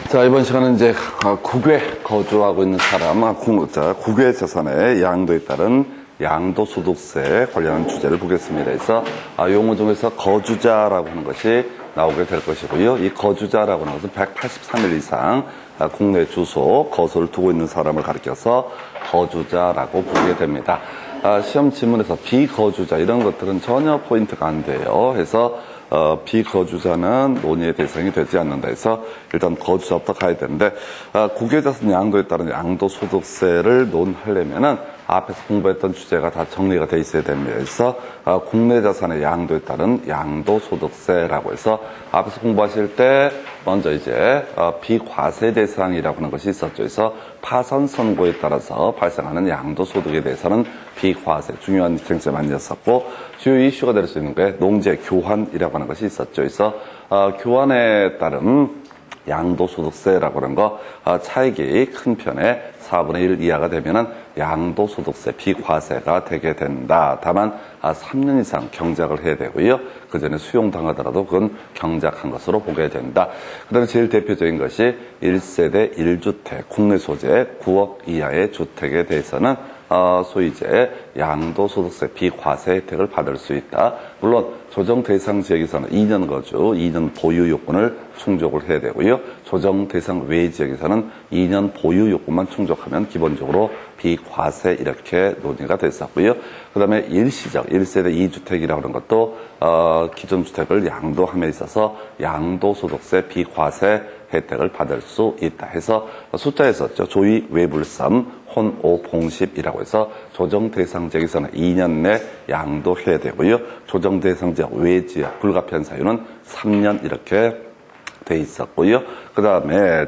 자, 이번 시간은 이제 국외 거주하고 있는 사람, 국외 재산의 양도에 따른 양도소득세 관련한 주제를 보겠습니다. 그래서 용어 중에서 거주자라고 하는 것이 나오게 될 것이고요. 이 거주자라고 하는 것은 183일 이상 국내 주소, 거소를 두고 있는 사람을 가리켜서 거주자라고 부르게 됩니다. 시험 지문에서 비거주자 이런 것들은 전혀 포인트가 안 돼요. 그래서 비거주자는 논의의 대상이 되지 않는다 해서 일단 거주자부터 가야 되는데 국외자산 양도에 따른 양도소득세를 논하려면은 앞에서 공부했던 주제가 다 정리가 돼 있어야 됩니다. 그래서 국내 자산의 양도에 따른 양도소득세라고 해서 앞에서 공부하실 때 먼저 이제 비과세 대상이라고 하는 것이 있었죠. 그래서 파산 선고에 따라서 발생하는 양도소득에 대해서는 비과세 중요한 쟁점이 아니었었고 주요 이슈가 될 수 있는 게 농지 교환이라고 하는 것이 있었죠. 그래서 교환에 따른 양도소득세라고 하는 거 차익이 큰 편에 4분의 1 이하가 되면은 양도소득세 비과세가 되게 된다. 다만 3년 이상 경작을 해야 되고요. 그 전에 수용당하더라도 그건 경작한 것으로 보게 된다. 그 다음에 제일 대표적인 것이 1세대 1주택 국내 소재 9억 이하의 주택에 대해서는 소위 이제 양도소득세 비과세 혜택을 받을 수 있다. 물론 조정 대상 지역에서는 2년 거주, 2년 보유 요건을 충족을 해야 되고요. 조정 대상 외 지역에서는 2년 보유 요건만 충족하면 기본적으로 비과세 이렇게 논의가 됐었고요. 그 다음에 일시적 1세대 2주택이라고 하는 것도 기존 주택을 양도함에 있어서 양도소득세 비과세 혜택을 받을 수 있다 해서 숫자에 썼죠. 조의 외불선 혼오 봉십이라고 해서 조정 대상 지역에서는 2년 내 양도해야 되고요. 조정 대상 지역 외 지역 불가피한 사유는 3년 이렇게 돼 있었고요. 그 다음에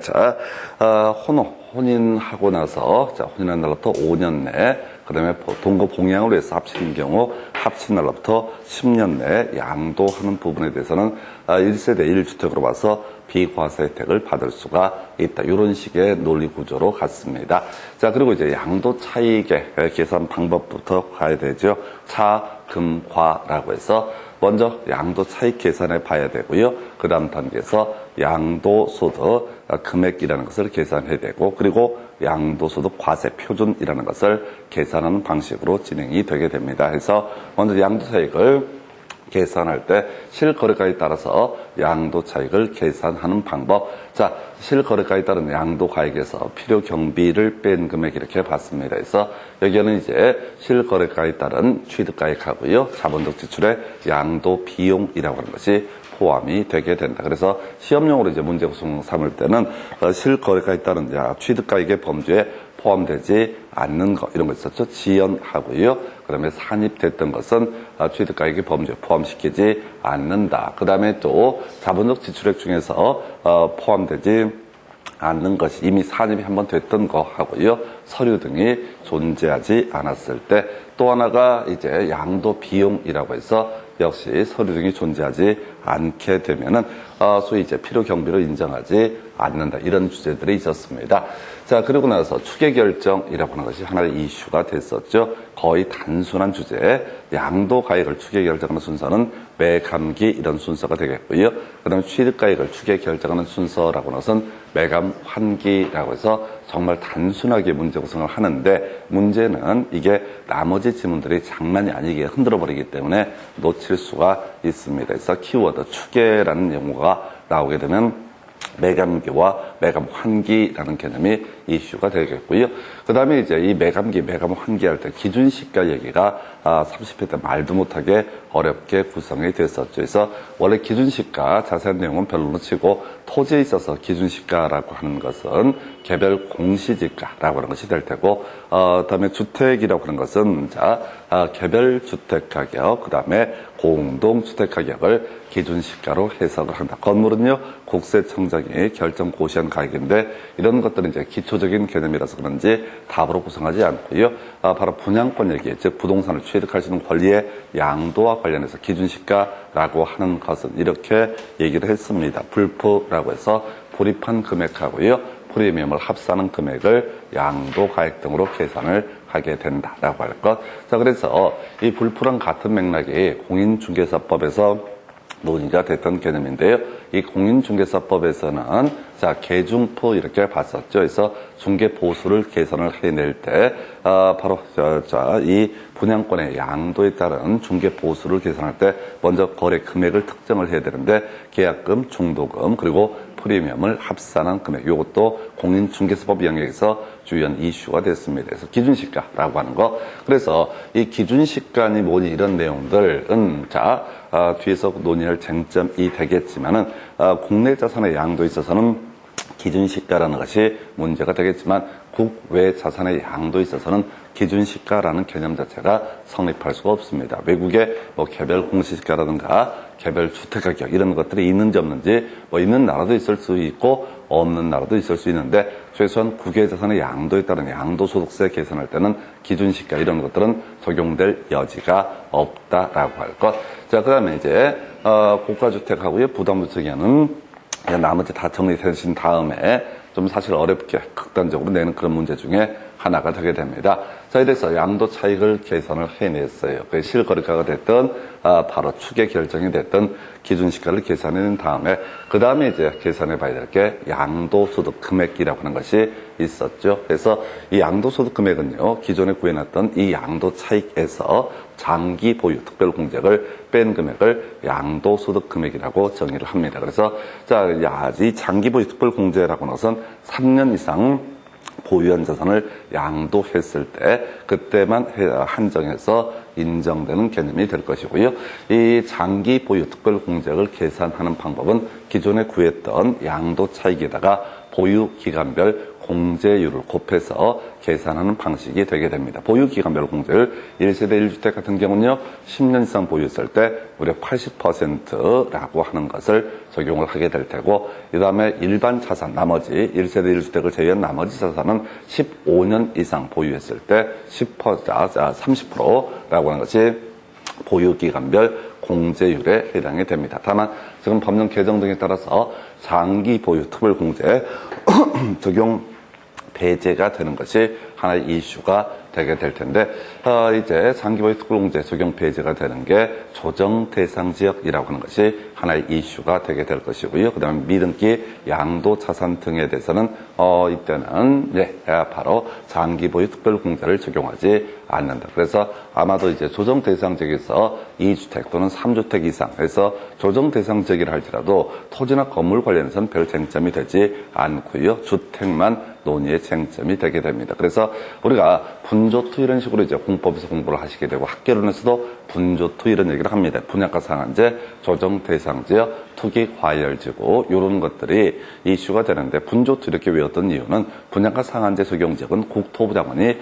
혼인하고 나서 혼인한 날부터 5년 내, 그 다음에 동거 봉양으로 해서 합치는 경우 합친 날부터 10년 내 양도하는 부분에 대해서는 1세대 1주택으로 봐서 비과세 혜택을 받을 수가 있다. 이런 식의 논리 구조로 갔습니다. 자, 그리고 이제 양도 차익의 계산 방법부터 가야 되죠. 차, 금, 과라고 해서 먼저 양도 차익 계산해 봐야 되고요. 그 다음 단계에서 양도소득 금액이라는 것을 계산해야 되고, 그리고 양도소득 과세 표준이라는 것을 계산하는 방식으로 진행이 되게 됩니다. 그래서 먼저 양도 차익을 계산할 때 실거래가에 따라서 양도 차익을 계산하는 방법. 자, 실거래가에 따른 양도 가액에서 필요 경비를 뺀 금액 이렇게 봤습니다. 그래서 여기에는 이제 실거래가에 따른 취득가액하고요. 자본적 지출의 양도 비용이라고 하는 것이 포함이 되게 된다. 그래서 시험용으로 이제 문제 구성 삼을 때는 실거래가에 따른 취득가액의 범주에 포함되지 않는 것 이런 거 있었죠. 지연하고요. 그다음에 산입됐던 것은 취득가액의 범주에 포함시키지 않는다. 그다음에 또 자본적 지출액 중에서 포함되지 않는 것이 이미 산입이 한번 됐던 거 하고요. 서류 등이 존재하지 않았을 때 또 하나가 이제 양도 비용이라고 해서 역시 서류 등이 존재하지 않게 되면은 소위 이제 필요 경비로 인정하지 않는다. 이런 주제들이 있었습니다. 자, 그리고 나서 추계 결정이라고 하는 것이 하나의 이슈가 됐었죠. 거의 단순한 주제. 양도 가액을 추계 결정하는 순서는 매감기 이런 순서가 되겠고요. 그다음에 취득 가액을 추계 결정하는 순서라고 하는 것은 매감 환기라고 해서 정말 단순하게 문제 구성을 하는데 문제는 이게 나머지 지문들이 장난이 아니게 흔들어 버리기 때문에 놓칠 수가 있습니다. 그래서 키워드 추계라는 용어가 나오게 되면 매감기와 매감 환기라는 개념이 이슈가 되겠고요. 그 다음에 이제 이 매감기, 매감 환기 할 때 기준시가 얘기가 30회 때 말도 못하게 어렵게 구성이 됐었죠. 그래서 원래 기준시가 자세한 내용은 별로 치고 토지에 있어서 기준시가라고 하는 것은 개별 공시지가라고 하는 것이 될 테고, 그다음에 주택이라고 하는 것은 개별 주택 가격, 그다음에 공동주택 가격을 기준시가로 해석을 한다. 건물은요, 국세청장이 결정 고시한 가격인데 이런 것들은 이제 기초적인 개념이라서 그런지 답으로 구성하지 않고요. 바로 분양권 얘기, 즉 부동산을 취득할 수 있는 권리의 양도와 관련해서 기준시가라고 하는 것은 이렇게 얘기를 했습니다. 불프라고 해서 불입한 금액하고요. 프리미엄을 합산한 금액을 양도 가액 등으로 계산을 하게 된다라고 할 것. 자, 그래서 이 불프랑 같은 맥락이 공인중개사법에서 논의가 됐던 개념인데요. 이 공인중개사법에서는 자 계중포 이렇게 봤었죠. 그래서 중개보수를 계산을 해낼 때 바로 이 분양권의 양도에 따른 중개보수를 계산할 때 먼저 거래 금액을 특정을 해야 되는데 계약금, 중도금 그리고 프리미엄을 합산한 금액 이것도 공인중개사법 영역에서 주요한 이슈가 됐습니다. 그래서 기준시가라고 하는 거. 그래서 이 기준시가니 뭐니 이런 내용들은 뒤에서 논의할 쟁점이 되겠지만은 국내 자산의 양도에 있어서는 기준시가라는 것이 문제가 되겠지만 국외 자산의 양도에 있어서는 기준시가라는 개념 자체가 성립할 수가 없습니다. 외국의 뭐 개별 공시시가라든가 개별 주택가격 이런 것들이 있는지 없는지 뭐 있는 나라도 있을 수 있고 없는 나라도 있을 수 있는데 최소한 국외 자산의 양도에 따른 양도소득세 계산할 때는 기준시가 이런 것들은 적용될 여지가 없다라고 할 것. 자, 그다음에 이제 고가주택하고요 부담주택에는 나머지 다 정리되신 다음에 좀 사실 어렵게 극단적으로 내는 그런 문제 중에 하나가 되게 됩니다. 자, 이래서 양도 차익을 계산을 해냈어요. 그 실거래가가 됐든 바로 추계 결정이 됐든 기준시가를 계산해낸 다음에 그 다음에 이제 계산해 봐야 될 게 양도소득 금액이라고 하는 것이 있었죠. 그래서 이 양도소득 금액은요 기존에 구해놨던 이 양도 차익에서 장기 보유 특별공제를 뺀 금액을 양도소득 금액이라고 정의를 합니다. 그래서 이 장기 보유 특별공제라고 하는 것은 3년 이상 보유한 자산을 양도했을 때 그때만 한정해서 인정되는 개념이 될 것이고요. 이 장기 보유 특별공제를 계산하는 방법은 기존에 구했던 양도 차익에다가 보유 기간별 공제율을 곱해서 계산하는 방식이 되게 됩니다. 보유 기간별 공제율 1세대 1주택 같은 경우는요 10년 이상 보유했을 때 무려 80%라고 하는 것을 적용을 하게 될 테고 그 다음에 일반 자산 나머지 1세대 1주택을 제외한 나머지 자산은 15년 이상 보유했을 때 30%라고 하는 것이 보유기간별 공제율에 해당이 됩니다. 다만 지금 법령 개정 등에 따라서 장기 보유 특별공제 적용 배제가 되는 것이 하나의 이슈가 되게 될 텐데 이제 장기 보유 특별공제 적용 배제가 되는 게 조정 대상 지역이라고 하는 것이 하나의 이슈가 되게 될 것이고요. 그다음에 미등기, 양도 자산 등에 대해서는 이때는 바로 장기 보유 특별공제를 적용하지 않는다. 그래서 아마도 이제 조정 대상 지역에서 2주택 또는 3주택 이상 해서 조정 대상 지역이라 할지라도 토지나 건물 관련해서는 별 쟁점이 되지 않고요. 주택만 논의의 쟁점이 되게 됩니다. 그래서 우리가 분조투 이런 식으로 이제 공법에서 공부를 하시게 되고 학개론에서도 분조투 이런 얘기를 합니다. 분양가 상한제, 조정 대상 지역, 투기 과열지구 이런 것들이 이슈가 되는데 분조투 이렇게 외웠던 이유는 분양가 상한제 적용 지역은 국토부 장관이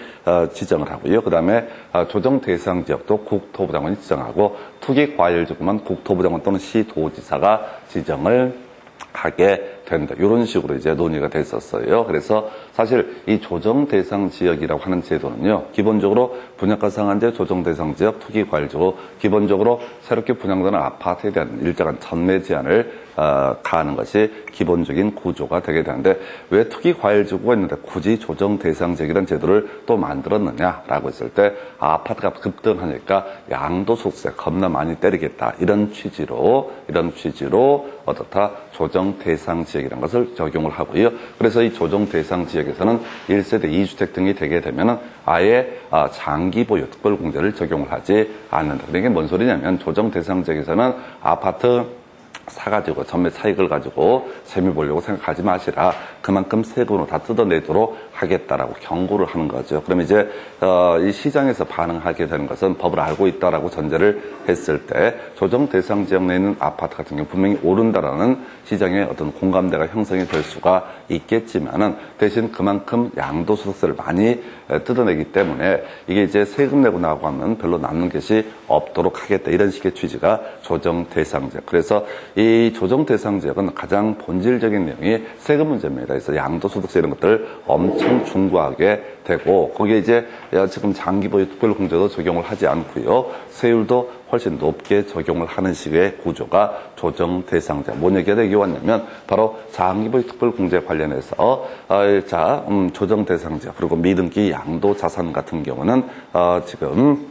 지정을 하고요. 그다음에 조정 대상 지역도 국토부 장관이 지정하고 투기 과열지구만 국토부 장관 또는 시도지사가 지정을 하게 된다. 이런 식으로 이제 논의가 됐었어요. 그래서 사실 이 조정 대상 지역이라고 하는 제도는요, 기본적으로 분양가 상한제, 조정 대상 지역, 투기 과열지구, 기본적으로 새롭게 분양되는 아파트에 대한 일정한 전매 제한을 가하는 것이 기본적인 구조가 되게 되는데 왜 투기 과열지구가 있는데 굳이 조정 대상 지역이라는 제도를 또 만들었느냐라고 했을 때 아파트가 급등하니까 양도소득세 겁나 많이 때리겠다 이런 취지로 어떻다 조정 대상 지역이라는 것을 적용을 하고요. 그래서 이 조정 대상 지역에서는 1세대 2주택 등이 되게 되면은 아예 장기 보유 특별공제를 적용을 하지 않는다. 이게 뭔 소리냐면 조정 대상 지역에서는 아파트 사가지고 전매 차익을 가지고 재미 보려고 생각하지 마시라. 그만큼 세금으로 다 뜯어내도록 하겠다라고 경고를 하는 거죠. 그럼 이제 이 시장에서 반응하게 되는 것은 법을 알고 있다라고 전제를 했을 때 조정 대상 지역 내에 있는 아파트 같은 경우 분명히 오른다라는 시장의 어떤 공감대가 형성이 될 수가 있겠지만은 대신 그만큼 양도소득세를 많이 뜯어내기 때문에 이게 이제 세금 내고 나고 하면 별로 남는 것이 없도록 하겠다 이런 식의 취지가 조정 대상 지역. 그래서 이 조정 대상 지역은 가장 본질적인 내용이 세금 문제입니다. 그래서 양도소득세 이런 것들을 엄청 중과하게 되고 거기에 이제 지금 장기보유 특별공제도 적용을 하지 않고요. 세율도 훨씬 높게 적용을 하는 식의 구조가 조정 대상자. 뭔 얘기가 되게 왔냐면 바로 장기보유 특별공제 관련해서 조정 대상자 그리고 미등기 양도 자산 같은 경우는 지금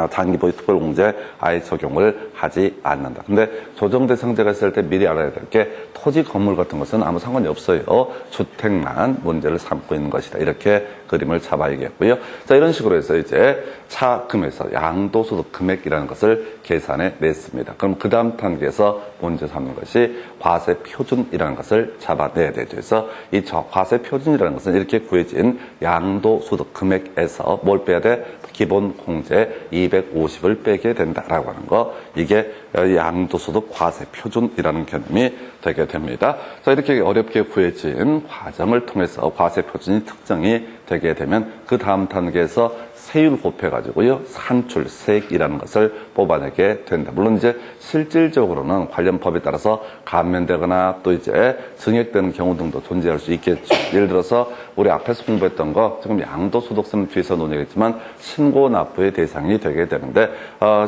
장기보유 특별공제 아예 적용을 하지 않는다. 근데 조정대상자가 있을 때 미리 알아야 될 게 토지 건물 같은 것은 아무 상관이 없어요. 주택만 문제를 삼고 있는 것이다. 이렇게 그림을 잡아야겠고요. 자, 이런 식으로 해서 이제 차금에서 양도소득 금액이라는 것을 계산해 냈습니다. 그럼 그 다음 단계에서 문제 삼는 것이 과세 표준이라는 것을 잡아내야 되죠. 그래서 이 과세 표준이라는 것은 이렇게 구해진 양도소득 금액에서 뭘 빼야 돼? 기본 공제 250을 빼게 된다라고 하는 거, 이게 양도소득 과세 표준이라는 개념이 되게 됩니다. 자, 이렇게 어렵게 구해진 과정을 통해서 과세 표준이 특정이 되게 되면 그 다음 단계에서 세율 곱해가지고요, 산출세액이라는 것을 뽑아내게 된다. 물론 이제 실질적으로는 관련 법에 따라서 감면되거나 또 이제 증액되는 경우 등도 존재할 수 있겠죠. 예를 들어서 우리 앞에서 공부했던 거, 지금 양도소득세는 뒤에서 논의했지만 신고 납부의 대상이 되게 되는데,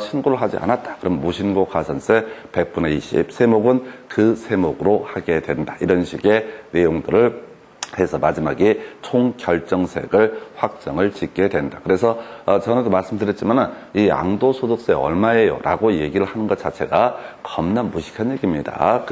신고를 하지 않았다. 그럼 무신고 가산세 100분의 20, 세목은 그 세목으로 하게 된다. 이런 식의 내용들을 해서 마지막에 총결정세액을 확정을 짓게 된다. 그래서 저는 말씀드렸지만 이 양도소득세 얼마예요? 라고 얘기를 하는 것 자체가 겁나 무식한 얘기입니다.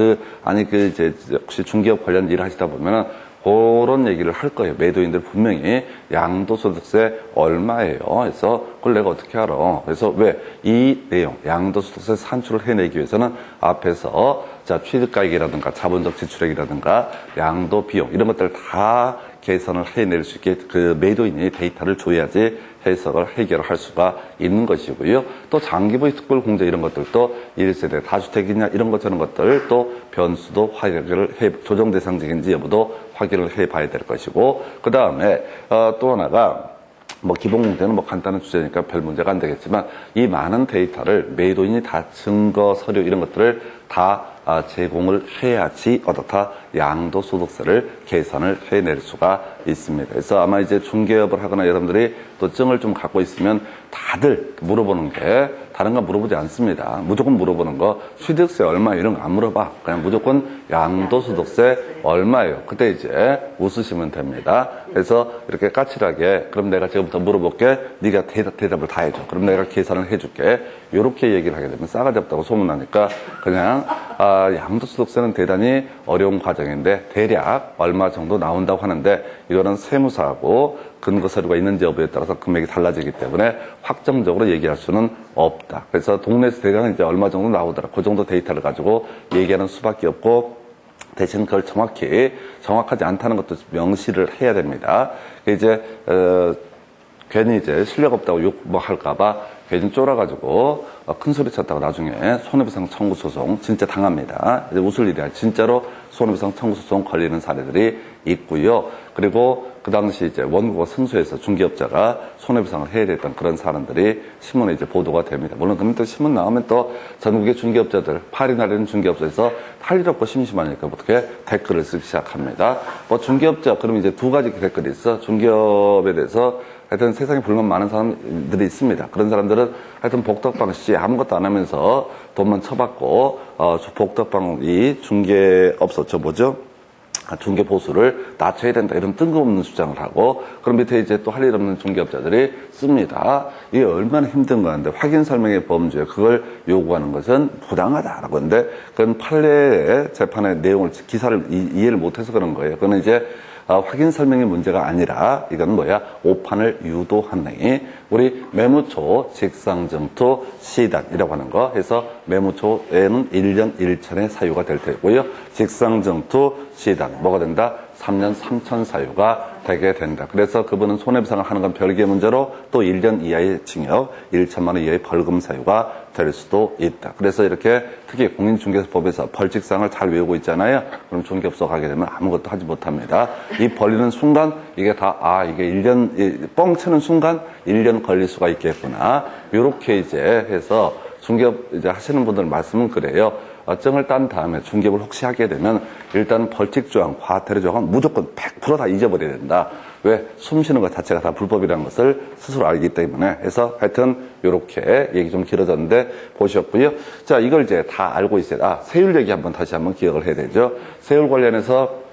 이제 혹시 중개업 관련 일을 하시다 보면은 그런 얘기를 할 거예요. 매도인들 분명히 양도소득세 얼마예요? 그래서 그걸 내가 어떻게 알아? 그래서 왜? 이 내용, 양도소득세 산출을 해내기 위해서는 앞에서 취득가액이라든가 자본적 지출액이라든가 양도 비용 이런 것들 다 계산을 해낼 수 있게 그 매도인이 데이터를 줘야지 해석을 해결할 수가 있는 것이고요. 또 장기보유 특별공제 이런 것들도 1세대 다주택이냐 이런 것 저런 것들 또 변수도 확인을 조정 대상직인지 여부도 확인을 해봐야 될 것이고, 그 다음에 또 하나가 기본공제는 간단한 주제니까 별 문제가 안 되겠지만 이 많은 데이터를 매도인이 다 증거 서류 이런 것들을 다 제공을 해야지 어떻다 양도소득세를 계산을 해낼 수가 있습니다. 그래서 아마 이제 중개업을 하거나 여러분들이 또 증을 좀 갖고 있으면 다들 물어보는 게 다른 거 물어보지 않습니다. 무조건 물어보는 거 취득세 얼마 이런 거 안 물어봐. 그냥 무조건 양도소득세 얼마예요. 그때 이제 웃으시면 됩니다. 그래서 이렇게 까칠하게 그럼 내가 지금부터 물어볼게. 네가 대답을 다 해줘. 그럼 내가 계산을 해줄게. 이렇게 얘기를 하게 되면 싸가지 없다고 소문나니까 그냥 양도소득세는 대단히 어려운 과정인데 대략 얼마 정도 나온다고 하는데 이거는 세무사하고 근거 서류가 있는지 여부에 따라서 금액이 달라지기 때문에 확정적으로 얘기할 수는 없다. 그래서 동네에서 대략 이제 얼마 정도 나오더라. 그 정도 데이터를 가지고 얘기하는 수밖에 없고, 대신 그걸 정확하지 않다는 것도 명시를 해야 됩니다. 이제 괜히 이제 실력 없다고 욕 할까봐 괜히 쫄아가지고 큰 소리 쳤다고 나중에 손해배상 청구 소송 진짜 당합니다. 이제 웃을 일이 아니라 진짜로 손해배상 청구 소송 걸리는 사례들이 있고요. 그리고 그 당시 이제 원고가 승소해서 중개업자가 손해배상을 해야 됐던 그런 사람들이 신문에 이제 보도가 됩니다. 물론 그러면 또 신문 나오면 또 전국의 중개업자들, 팔이 나르는 중개업자에서 할 일 없고 심심하니까 어떻게 댓글을 쓰기 시작합니다. 중개업자, 그러면 이제 두 가지 댓글이 있어. 중개업에 대해서 하여튼 세상에 불만 많은 사람들이 있습니다. 그런 사람들은 하여튼 복덕방 씨 아무것도 안 하면서 돈만 쳐받고 복덕방이 중개업소 중개 보수를 낮춰야 된다 이런 뜬금없는 주장을 하고, 그럼 밑에 이제 또 할 일 없는 중개업자들이 씁니다. 이게 얼마나 힘든 건데 확인 설명의 범주에 그걸 요구하는 것은 부당하다라고 하는데, 그건 판례 재판의 내용을 기사를 이해를 못해서 그런 거예요. 그건 이제 확인 설명의 문제가 아니라 이건 오판을 유도한 행위. 우리 매무초 직상점토 시단이라고 하는 거 해서 매무초에는 1년 1천의 사유가 될 테고요. 직상점토 시단 뭐가 된다? 3년 3천 사유가 되게 된다. 그래서 그분은 손해배상을 하는 건 별개의 문제로 또 1년 이하의 징역, 1천만 원 이하의 벌금 사유가 될 수도 있다. 그래서 이렇게 특히 공인중개사법에서 벌칙상을 잘 외우고 있잖아요. 그럼 중개업소 가게 되면 아무것도 하지 못합니다. 이 벌리는 순간 이게 이게 1년 뻥 치는 순간 1년 걸릴 수가 있겠구나. 이렇게 이제 해서 중개업 이제 하시는 분들 말씀은 그래요. 증을 딴 다음에 중개업을 혹시 하게 되면 일단 벌칙조항, 과태료 조항은 무조건 100% 다 잊어버려야 된다. 왜? 숨 쉬는 것 자체가 다 불법이라는 것을 스스로 알기 때문에. 해서 하여튼 요렇게 얘기 좀 길어졌는데 보셨고요. 자, 이걸 이제 다 알고 있어야 세율 얘기 다시 한번 기억을 해야 되죠. 세율 관련해서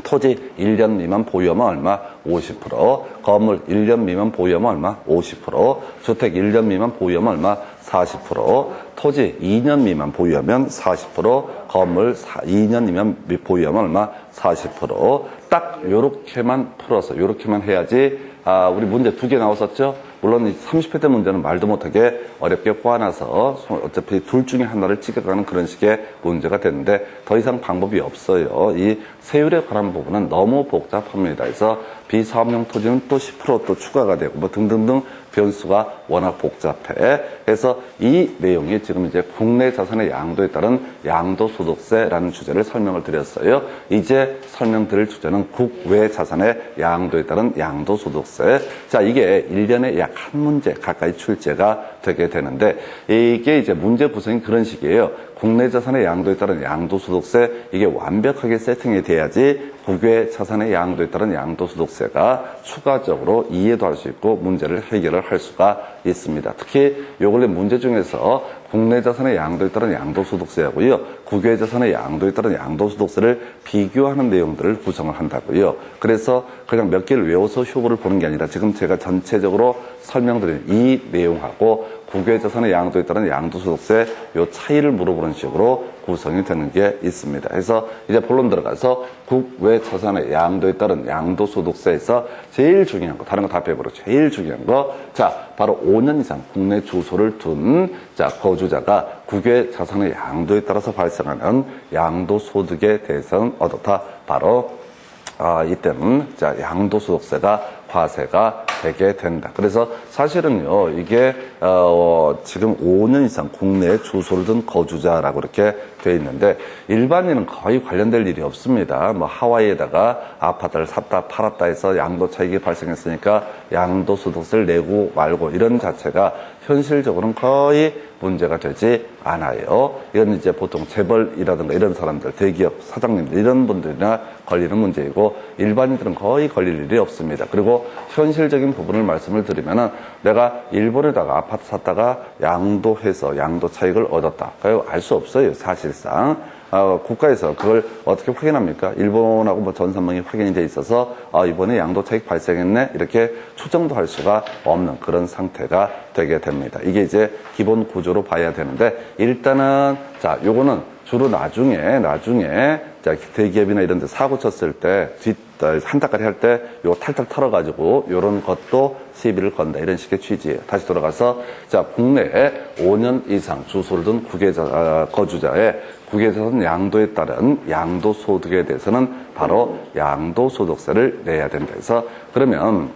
토지 1년 미만 보유하면 얼마? 50%. 건물 1년 미만 보유하면 얼마? 50%. 주택 1년 미만 보유하면 얼마? 40%. 토지 2년 미만 보유하면 40%. 건물 2년 미만 보유하면 얼마? 40%. 딱 요렇게만 풀어서 요렇게만 해야지. 우리 문제 2개 나왔었죠? 물론 이 30회 때 문제는 말도 못하게 어렵게 꼬아놔서 어차피 둘 중에 하나를 찍어가는 그런 식의 문제가 됐는데 더 이상 방법이 없어요. 이 세율에 관한 부분은 너무 복잡합니다. 그래서 비사업용 토지는 또 10% 또 추가가 되고 뭐 등등등 변수가 워낙 복잡해. 그래서 이 내용이 지금 이제 국내 자산의 양도에 따른 양도소득세라는 주제를 설명을 드렸어요. 이제 설명드릴 주제는 국외 자산의 양도에 따른 양도소득세. 자, 이게 1년에 약 한 문제 가까이 출제가 되게 되는데 이게 이제 문제 구성이 그런 식이에요. 국내 자산의 양도에 따른 양도소득세 이게 완벽하게 세팅이 돼야지 국외 자산의 양도에 따른 양도소득세가 추가적으로 이해도 할 수 있고 문제를 해결을 할 수가 있습니다. 특히 요 근래 문제 중에서 국내 자산의 양도에 따른 양도소득세하고요, 국외 자산의 양도에 따른 양도소득세를 비교하는 내용들을 구성을 한다고요. 그래서 그냥 몇 개를 외워서 효과를 보는 게 아니라 지금 제가 전체적으로 설명드린 이 내용하고 국외 자산의 양도에 따른 양도소득세 요 차이를 물어보는 식으로 구성이 되는 게 있습니다. 그래서 이제 본론 들어가서 국외 자산의 양도에 따른 양도소득세에서 제일 중요한 거, 다른 거 다 빼버려. 제일 중요한 거, 자, 바로 5년 이상 국내 주소를 둔, 자, 거주자가 국외 자산의 양도에 따라서 발생하는 양도소득에 대해서는 어떻다? 바로 이때는 자 양도소득세가 과세가 되게 된다. 그래서 사실은요, 이게 지금 5년 이상 국내에 주소를 둔 거주자라고 이렇게 돼 있는데 일반인은 거의 관련될 일이 없습니다. 뭐 하와이에다가 아파트를 샀다 팔았다 해서 양도 차익이 발생했으니까 양도소득세를 내고 말고 이런 자체가 현실적으로는 거의 문제가 되지 않아요. 이건 이제 보통 재벌이라든가 이런 사람들, 대기업 사장님들 이런 분들이나 걸리는 문제이고 일반인들은 거의 걸릴 일이 없습니다. 그리고 현실적인 부분을 말씀을 드리면은 내가 일본에다가 아파트 샀다가 양도해서 양도 차익을 얻었다. 알 수 없어요, 사실상. 국가에서 그걸 어떻게 확인합니까? 일본하고 뭐 전산망이 확인이 돼 있어서 이번에 양도 차익 발생했네 이렇게 추정도 할 수가 없는 그런 상태가 되게 됩니다. 이게 이제 기본 구조로 봐야 되는데 일단은 자 요거는 주로 나중에 자 대기업이나 이런 데 사고 쳤을 때 한타까리 할 때 요거 탈탈 털어가지고 요런 것도 시비를 건다 이런 식의 취지예요. 다시 돌아가서 자 국내에 5년 이상 주소를 둔 거주자의 국외자산 양도에 따른 양도소득에 대해서는 바로 양도소득세를 내야 된다 해서 그러면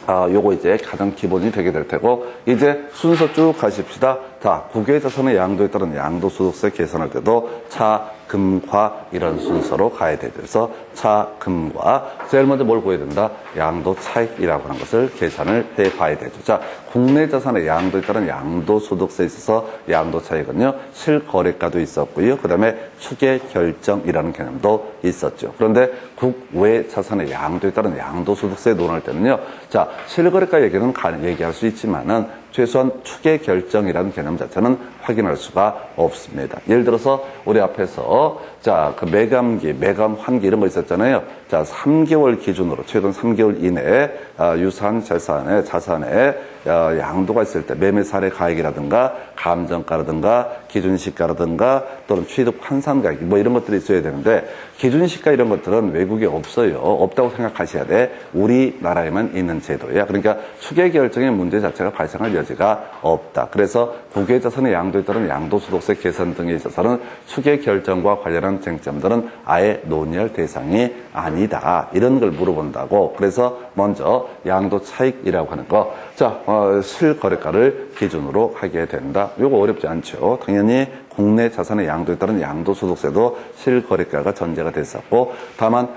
요거 이제 가장 기본이 되게 될 테고 이제 순서 쭉 가십시다. 자, 국외자산의 양도에 따른 양도소득세 계산할 때도 차, 금, 과 이런 순서로 가야 돼. 그래서 차, 금과 제일 먼저 뭘 보여야 된다? 양도 차익이라고 하는 것을 계산을 해 봐야 되죠. 자, 국내 자산의 양도에 따른 양도소득세에 있어서 양도 차익은요, 실거래가도 있었고요. 그 다음에 추계 결정이라는 개념도 있었죠. 그런데 국외 자산의 양도에 따른 양도소득세 논할 때는요, 자, 실거래가 얘기는 얘기할 수 있지만은 최소한 추계 결정이라는 개념 자체는 확인할 수가 없습니다. 예를 들어서 우리 앞에서 자, 그 매감기, 매감 환기 이런 거 있었잖아요. 자, 3개월 기준으로 최근 3개월 이내에 유사한 자산에 양도가 있을 때 매매 사례 가액이라든가 감정가라든가 기준시가라든가 또는 취득 환산 가액 뭐 이런 것들이 있어야 되는데 기준시가 이런 것들은 외국에 없어요. 없다고 생각하셔야 돼. 우리나라에만 있는 제도야. 그러니까 추계 결정의 문제 자체가 발생할 여지가 없다. 그래서 국외자산의 양도에 따른 양도소득세 계산 등에 있어서는 추계 결정과 관련한 쟁점들은 아예 논의할 대상이 아니다. 이런 걸 물어본다고. 그래서 먼저 양도 차익이라고 하는 거. 자, 실거래가를 기준으로 하게 된다. 이거 어렵지 않죠. 당연히 국내 자산의 양도에 따른 양도소득세도 실거래가가 전제가 됐었고, 다만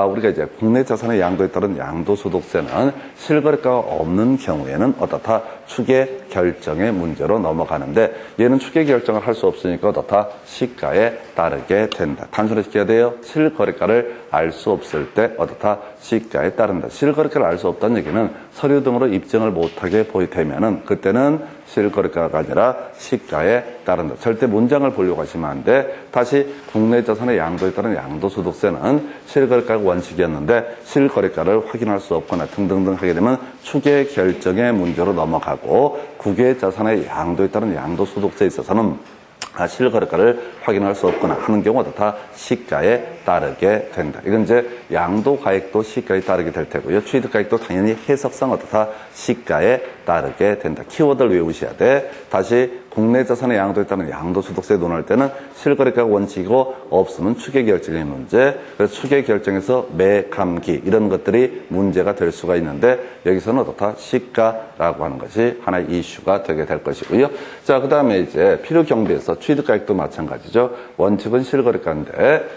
우리가 이제 국내 자산의 양도에 따른 양도소득세는 실거래가가 없는 경우에는 어떻다? 추계 결정의 문제로 넘어가는데 얘는 추계 결정을 할 수 없으니까 어떻다? 시가에 따르게 된다. 단순화시켜야 돼요. 실거래가를 알 수 없을 때 어떻다? 시가에 따른다. 실거래가를 알 수 없다는 얘기는 서류 등으로 입증을 못하게 되면은 그때는 실거래가가 아니라 시가에 따른다. 절대 문장을 보려고 하시면 안 돼. 다시 국내 자산의 양도에 따른 양도소득세는 실거래가가 원칙이었는데 실거래가를 확인할 수 없거나 등등등 하게 되면 추계 결정의 문제로 넘어가고 국외 자산의 양도에 따른 양도소득세에 있어서는 실거래가를 확인할 수 없거나 하는 경우가 다 시가에 따르게 된다. 이건 이제 양도가액도 시가에 따르게 될 테고요. 취득가액도 당연히 해석상 다 시가에 따르게 된다. 키워드를 외우셔야 돼. 다시 국내 자산의 양도에 따른 양도소득세 논할 때는 실거래가가 원칙이고 없으면 추계결정의 문제. 그래서 추계결정에서 매감기 이런 것들이 문제가 될 수가 있는데 여기서는 어떻다? 시가라고 하는 것이 하나의 이슈가 되게 될 것이고요. 자, 그 다음에 이제 필요경비에서 취득가액도 마찬가지죠. 원칙은 실거래가인데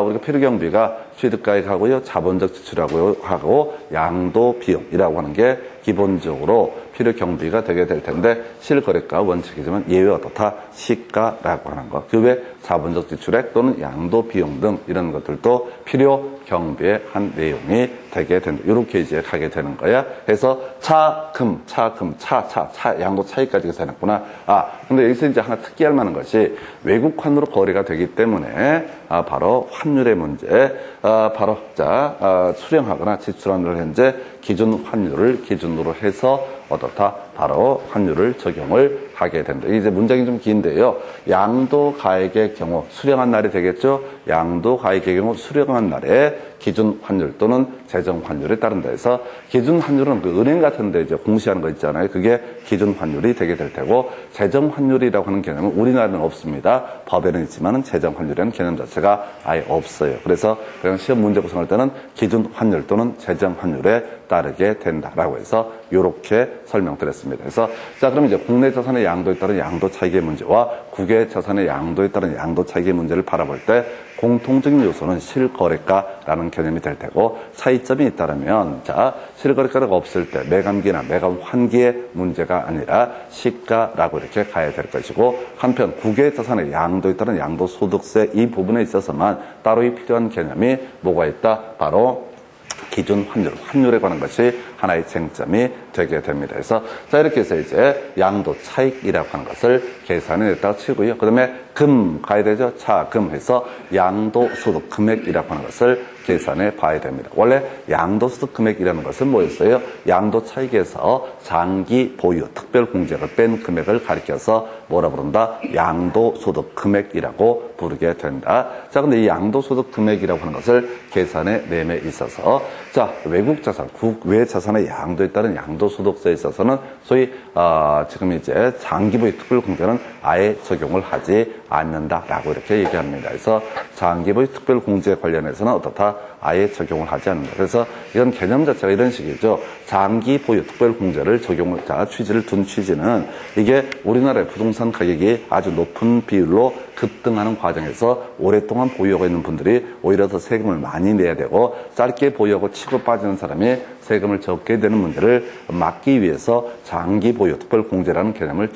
우리가 필요경비가 취득가액하고요, 자본적 지출하고 하고 양도비용이라고 하는 게 기본적으로 필요경비가 되게 될 텐데 실거래가 원칙이지만 예외 어떻다? 시가라고 하는 것. 그 외 자본적 지출액 또는 양도비용 등 이런 것들도 필요경비의 한 내용이 되게 된다. 이렇게 이제 가게 되는 거야. 그래서 차, 양도 차익까지 계산했구나. 근데 여기서 이제 하나 특이할 만한 것이 외국환으로 거래가 되기 때문에 바로 환율의 문제. 수령하거나 지출하는 현재 기준 환율을 기준으로 해서 어떻다? 바로 환율을 적용을 하게 된다. 이제 문장이 좀 긴데요. 양도가액의 경우 수령한 날이 되겠죠. 양도가액의 경우 수령한 날에 기준 환율 또는 재정 환율에 따른다 해서 기준 환율은 그 은행 같은 데 이제 공시하는 거 있잖아요. 그게 기준 환율이 되게 될 테고 재정 환율이라고 하는 개념은 우리나라는 없습니다. 법에는 있지만은 재정 환율이라는 개념 자체가 아예 없어요. 그래서 그냥 시험 문제 구성할 때는 기준 환율 또는 재정 환율에 따르게 된다라고 해서 이렇게 설명드렸습니다. 그래서 자, 그럼 이제 국내 자산의 양도에 따른 양도 차익의 문제와 국외 자산의 양도에 따른 양도 차익의 문제를 바라볼 때 공통적인 요소는 실거래가라는 개념이 될 테고 차이점이 있다면 자, 실거래가가 없을 때 매감기나 매감 환기의 문제가 아니라 시가라고 이렇게 가야 될 것이고 한편 국외 자산의 양도에 따른 양도소득세 이 부분에 있어서만 따로 필요한 개념이 뭐가 있다? 바로 기준 환율에 관한 것이 하나의 쟁점이 되게 됩니다. 그래서 자, 이렇게 해서 이제 양도 차익이라고 하는 것을 계산해 냈다가 치고요. 그 다음에 금 가야 되죠. 금 해서 양도소득 금액이라고 하는 것을 계산해 봐야 됩니다. 원래 양도소득 금액이라는 것은 뭐였어요? 양도 차익에서 장기 보유 특별 공제를 뺀 금액을 가리켜서 뭐라 부른다? 양도소득 금액이라고 부르게 된다. 자, 근데 이 양도소득 금액이라고 하는 것을 계산해 내에 있어서 자, 외국 자산, 국외 자산의 양도에 따른 양도소득세에 있어서는 소위 지금 이제 장기보유 특별 공제는 아예 적용을 하지 않는다라고 이렇게 얘기합니다. 그래서 장기보유 특별 공제 관련해서는 어떻다? 아예 적용을 하지 않는다. 그래서 이런 개념 자체가 이런 식이죠. 장기 보유 특별 공제를 적용을, 취지를 둔 취지는 이게 우리나라의 부동산 가격이 아주 높은 비율로 급등하는 과정에서 오랫동안 보유하고 있는 분들이 오히려 더 세금을 많이 내야 되고 짧게 보유하고 치고 빠지는 사람이 세금을 적게 되는 문제를 막기 위해서 장기 보유 특별 공제라는 개념을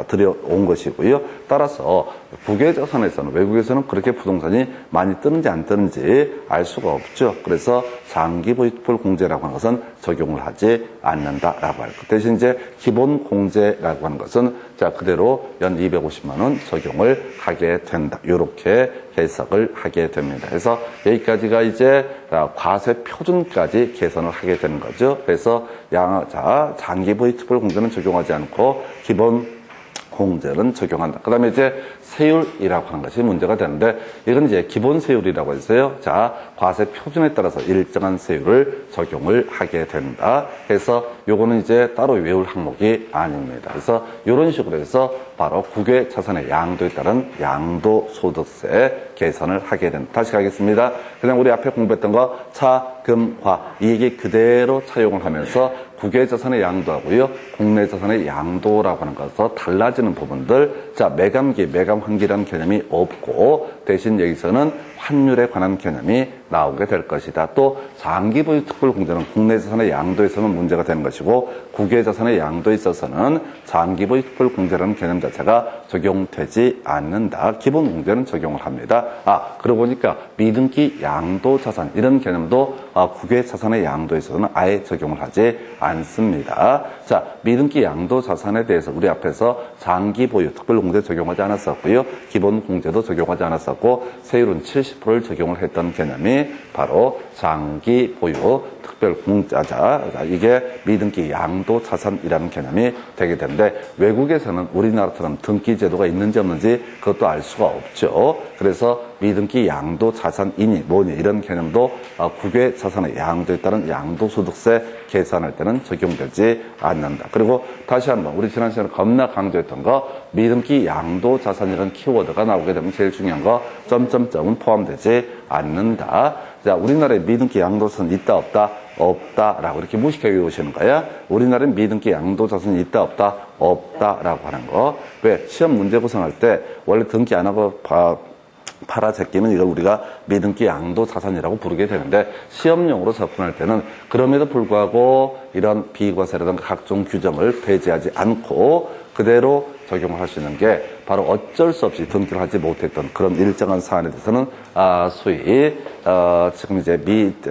들여온 것이고요. 따라서 국외 자산에서는 외국에서는 그렇게 부동산이 많이 뜨는지 안 뜨는지 알 수가 없죠. 그래서 장기 보유 특별 공제라고 하는 것은 적용을 하지 않는다라고 할 것. 대신 이제 기본 공제라고 하는 것은 자, 그대로 연 250만 원 적용을 하게 된다. 이렇게 해석을 하게 됩니다. 그래서 여기까지가 이제 과세 표준까지 개선을 하게 되는 거죠. 그래서 장기 보유 특별 공제는 적용하지 않고 기본 공제는 적용한다. 그 다음에 이제 세율이라고 하는 것이 문제가 되는데 이건 이제 기본 세율이라고 했어요. 자, 과세 표준에 따라서 일정한 세율을 적용을 하게 된다. 그래서 요거는 이제 따로 외울 항목이 아닙니다. 그래서 이런 식으로 해서 바로 국외 자산의 양도에 따른 양도소득세 계산을 하게 된다. 다시 가겠습니다. 그냥 우리 앞에 공부했던 거 차, 금, 화 이 얘기 그대로 차용을 하면서 국외 자산의 양도하고요, 국내 자산의 양도라고 하는 것에서 달라지는 부분들, 자, 매감기, 매감환기라는 개념이 없고 대신 여기서는 환율에 관한 개념이 나오게 될 것이다. 또 장기 보유 특별 공제는 국내 자산의 양도에서는 문제가 되는 것이고 국외 자산의 양도에 있어서는 장기 보유 특별 공제라는 개념 자체가 적용되지 않는다. 기본 공제는 적용을 합니다. 그러고 보니까 미등기 양도 자산 이런 개념도 국외 자산의 양도에서는 아예 적용을 하지 않습니다. 자, 미등기 양도 자산에 대해서 우리 앞에서 장기 보유 특별 공제 적용하지 않았었고요. 기본 공제도 적용하지 않았었고 세율은 70%를 적용을 했던 개념이 바로 장기 보유 특별 공제자, 이게 미등기 양도 자산이라는 개념이 되게 되는데 외국에서는 우리나라처럼 등기 제도가 있는지 없는지 그것도 알 수가 없죠. 그래서 미등기 양도 자산이니 뭐니 이런 개념도 국외 자산의 양도에 따른 양도소득세 계산할 때는 적용되지 않는다. 그리고 다시 한번 우리 지난 시간에 겁나 강조했던 거 미등기 양도 자산이라는 키워드가 나오게 되면 제일 중요한 거 점점점은 포함되지 않는다. 자, 우리나라에 미등기 양도 자산이 있다 없다? 없다라고 이렇게 무식하게 외우시는 거야. 우리나라에 미등기 양도 자산이 있다 없다? 없다라고 하는 거. 왜? 시험 문제 구성할 때 원래 등기 안 하고 팔아 제끼면 이걸 우리가 미등기 양도 자산이라고 부르게 되는데 시험용으로 접근할 때는 그럼에도 불구하고 이런 비과세라든가 각종 규정을 배제하지 않고 그대로 적용을 할 수 있는 게 바로 어쩔 수 없이 등기를 하지 못했던 그런 일정한 사안에 대해서는 소위 지금 이제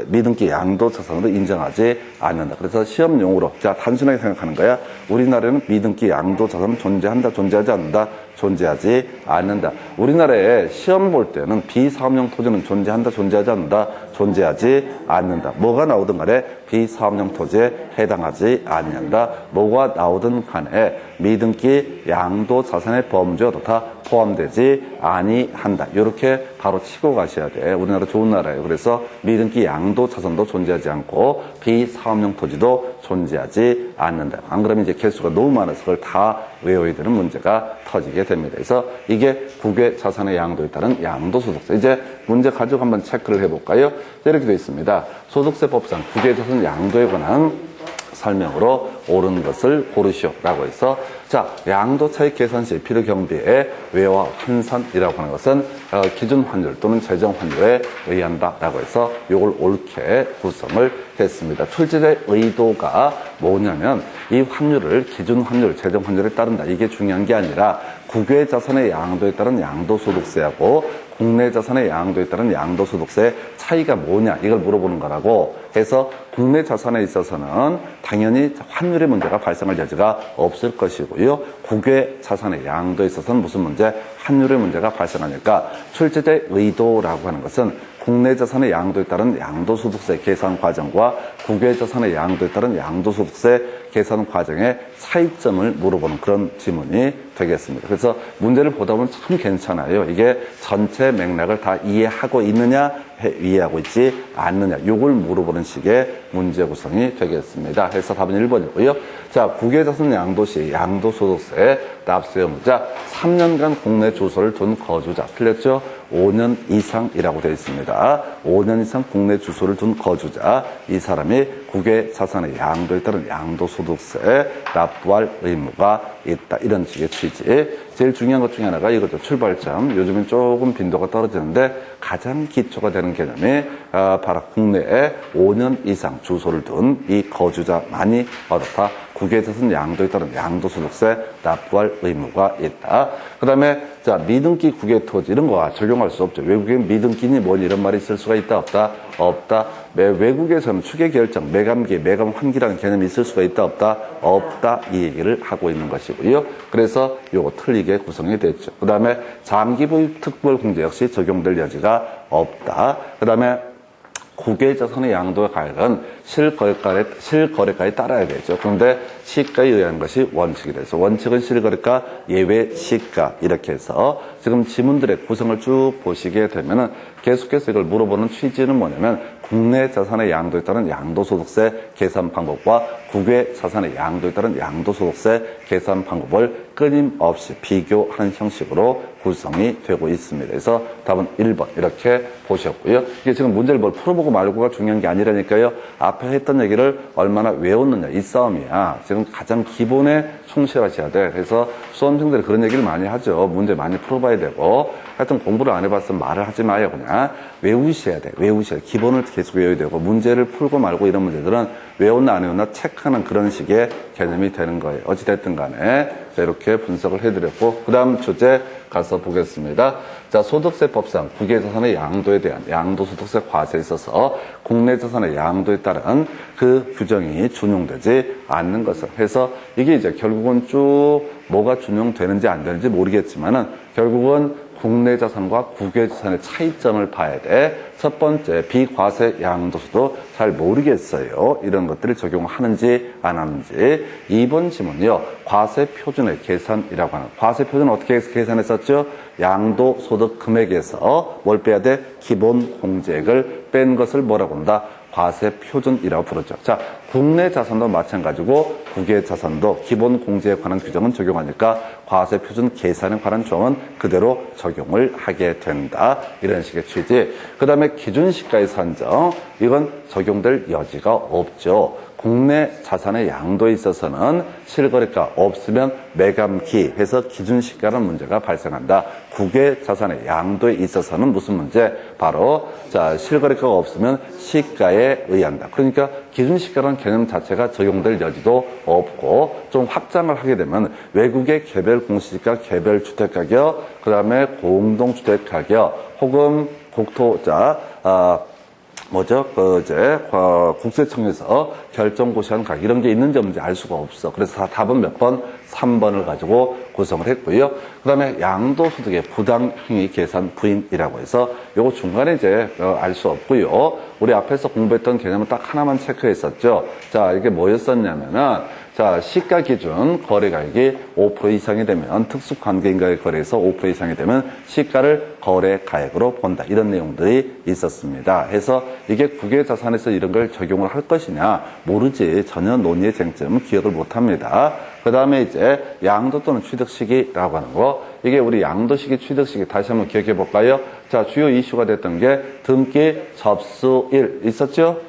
미등기 양도 자산으로 인정하지 않는다. 그래서 시험용으로 자 단순하게 생각하는 거야. 우리나라에는 미등기 양도 자산은 존재한다, 존재하지 않는다, 존재하지 않는다. 우리나라에 시험 볼 때는 비사업용 토지는 존재한다, 존재하지 않는다, 존재하지 않는다. 뭐가 나오든 간에 비사업용 토지에 해당하지 않는다. 뭐가 나오든 간에 미등기 양도 자산의 범주에도 다 포함되지 아니한다. 이렇게 바로 치고 가셔야 돼. 우리나라 좋은 나라예요. 그래서 미등기 양도 자산도 존재하지 않고 비사업용 토지도 존재하지 않는다. 안 그러면 이제 개수가 너무 많아서 그걸 다 외워야 되는 문제가 터지게 됩니다. 그래서 이게 국외 자산의 양도에 따른 양도소득세. 이제 문제 가지고 한번 체크를 해볼까요? 이렇게 되어 있습니다. 소득세법상 국외 자산 양도에 관한 설명으로 옳은 것을 고르시오라고 해서 자 양도 차익 계산 시 필요 경비의 외와 환산이라고 하는 것은 기준 환율 또는 재정 환율에 의한다라고 해서 이걸 옳게 구성을 했습니다. 출제자의 의도가 뭐냐면 이 환율을 기준 환율, 재정 환율에 따른다. 이게 중요한 게 아니라 국외 자산의 양도에 따른 양도소득세하고 국내 자산의 양도에 따른 양도소득세의 차이가 뭐냐 이걸 물어보는 거라고 해서 국내 자산에 있어서는 당연히 환율의 문제가 발생할 여지가 없을 것이고요. 국외 자산의 양도에 있어서는 무슨 문제? 환율의 문제가 발생하니까 출제자의 의도라고 하는 것은 국내 자산의 양도에 따른 양도소득세 계산 과정과 국외 자산의 양도에 따른 양도소득세 계산 과정의 차이점을 물어보는 그런 지문이 되겠습니다. 그래서 문제를 보다 보면 참 괜찮아요. 이게 전체 맥락을 다 이해하고 있느냐, 이해하고 있지 않느냐, 요걸 물어보는 식의 문제 구성이 되겠습니다. 그래서 답은 1번이고요. 자, 국외 자산 양도 시 양도소득세 납세 의무자 3년간 국내 주소를 둔 거주자. 틀렸죠? 5년 이상이라고 되어 있습니다. 5년 이상 국내 주소를 둔 거주자. 이 사람이 국외 자산의 양도에 따른 양도소득세 납부할 의무가 있다. 이런 식의 취지. 제일 중요한 것 중에 하나가 이거죠. 출발점. 요즘엔 조금 빈도가 떨어지는데 가장 기초가 되는 개념이 바로 국내에 5년 이상 주소를 둔 이 거주자만이 어떻다. 국외 자산 양도에 따른 양도소득세 납부할 의무가 있다. 그 다음에 자 미등기 국외 토지 이런 거 적용할 수 없죠. 외국엔 미등기니 뭐니 이런 말이 있을 수가 있다 없다? 없다. 외국에서는 추계결정, 매감기, 매감환기라는 개념이 있을 수가 있다 없다? 없다. 이 얘기를 하고 있는 것이고요. 그래서 요거 틀리게 구성이 됐죠. 그 다음에 장기보유 특별공제 역시 적용될 여지가 없다. 그 다음에 국외 자산의 양도 가액은 실거래가에 따라야 되죠. 그런데 시가에 의한 것이 원칙이 돼서 원칙은 실거래가, 예외 시가 이렇게 해서 지금 지문들의 구성을 쭉 보시게 되면은 계속해서 이걸 물어보는 취지는 뭐냐면 국내 자산의 양도에 따른 양도소득세 계산 방법과 국외 자산의 양도에 따른 양도소득세 계산 방법을 끊임없이 비교하는 형식으로 구성이 되고 있습니다. 그래서 답은 1번 이렇게 보셨고요. 이게 지금 문제를 뭘 풀어보고 말고가 중요한 게 아니라니까요. 앞에 했던 얘기를 얼마나 외웠느냐 이 싸움이야. 지금 가장 기본에 충실하셔야 돼. 그래서 수험생들이 그런 얘기를 많이 하죠. 문제 많이 풀어봐야 되고 하여튼 공부를 안 해봤으면 말을 하지 마요. 그냥 외우셔야 돼. 외우셔야 돼. 기본을 계속 외워야 되고 문제를 풀고 말고 이런 문제들은 외웠나 안 외웠나 체크하는 그런 식의 개념이 되는 거예요. 어찌됐든 간에 자, 이렇게 분석을 해드렸고 그 다음 주제 가서 보겠습니다. 자, 소득세법상 국외자산의 양도에 대한 양도소득세 과세에 있어서 국내 자산의 양도에 따른 그 규정이 준용되지 않는 것을 해서 이게 이제 결국은 쭉 뭐가 준용되는지 안 되는지 모르겠지만은 결국은 국내 자산과 국외 자산의 차이점을 봐야 돼. 첫 번째, 비과세 양도소도 잘 모르겠어요. 이런 것들을 적용하는지 안 하는지. 2번 지문이요. 과세 표준의 계산이라고 하는. 과세 표준은 어떻게 계산했었죠? 양도소득 금액에서 뭘 빼야 돼? 기본 공제액을 뺀 것을 뭐라고 한다? 과세 표준이라고 부르죠. 자, 국내 자산도 마찬가지고 국외 자산도 기본 공제에 관한 규정은 적용하니까 과세 표준 계산에 관한 조항은 그대로 적용을 하게 된다. 이런 식의 취지. 그 다음에 기준시가의 산정. 이건 적용될 여지가 없죠. 국내 자산의 양도에 있어서는 실거래가 없으면 매감기 해서 기준시가라는 문제가 발생한다. 국외 자산의 양도에 있어서는 무슨 문제? 바로 자 실거래가가 없으면 시가에 의한다. 그러니까 기준시가라는 개념 자체가 적용될 여지도 없고 좀 확장을 하게 되면 외국의 개별 공시지가, 개별 주택가격, 그 다음에 공동주택가격 혹은 국토자 국세청에서 결정고시한 가격 이런 게 있는지 없는지 알 수가 없어. 그래서 다 답은 몇 번? 3번을 가지고 구성을 했고요. 그 다음에 양도소득의 부당행위 계산 부인이라고 해서 요거 중간에 이제 알 수 없고요. 우리 앞에서 공부했던 개념은 딱 하나만 체크했었죠. 자, 이게 뭐였었냐면은 자, 시가 기준 거래가액이 5% 이상이 되면 특수관계인과의 거래에서 5% 이상이 되면 시가를 거래가액으로 본다. 이런 내용들이 있었습니다. 해서 이게 국외자산에서 이런 걸 적용을 할 것이냐 모르지. 전혀 논의의 쟁점 기억을 못합니다. 그 다음에 이제 양도 또는 취득시기라고 하는 거. 이게 우리 양도시기, 취득시기 다시 한번 기억해 볼까요? 자, 주요 이슈가 됐던 게 등기 접수일 있었죠?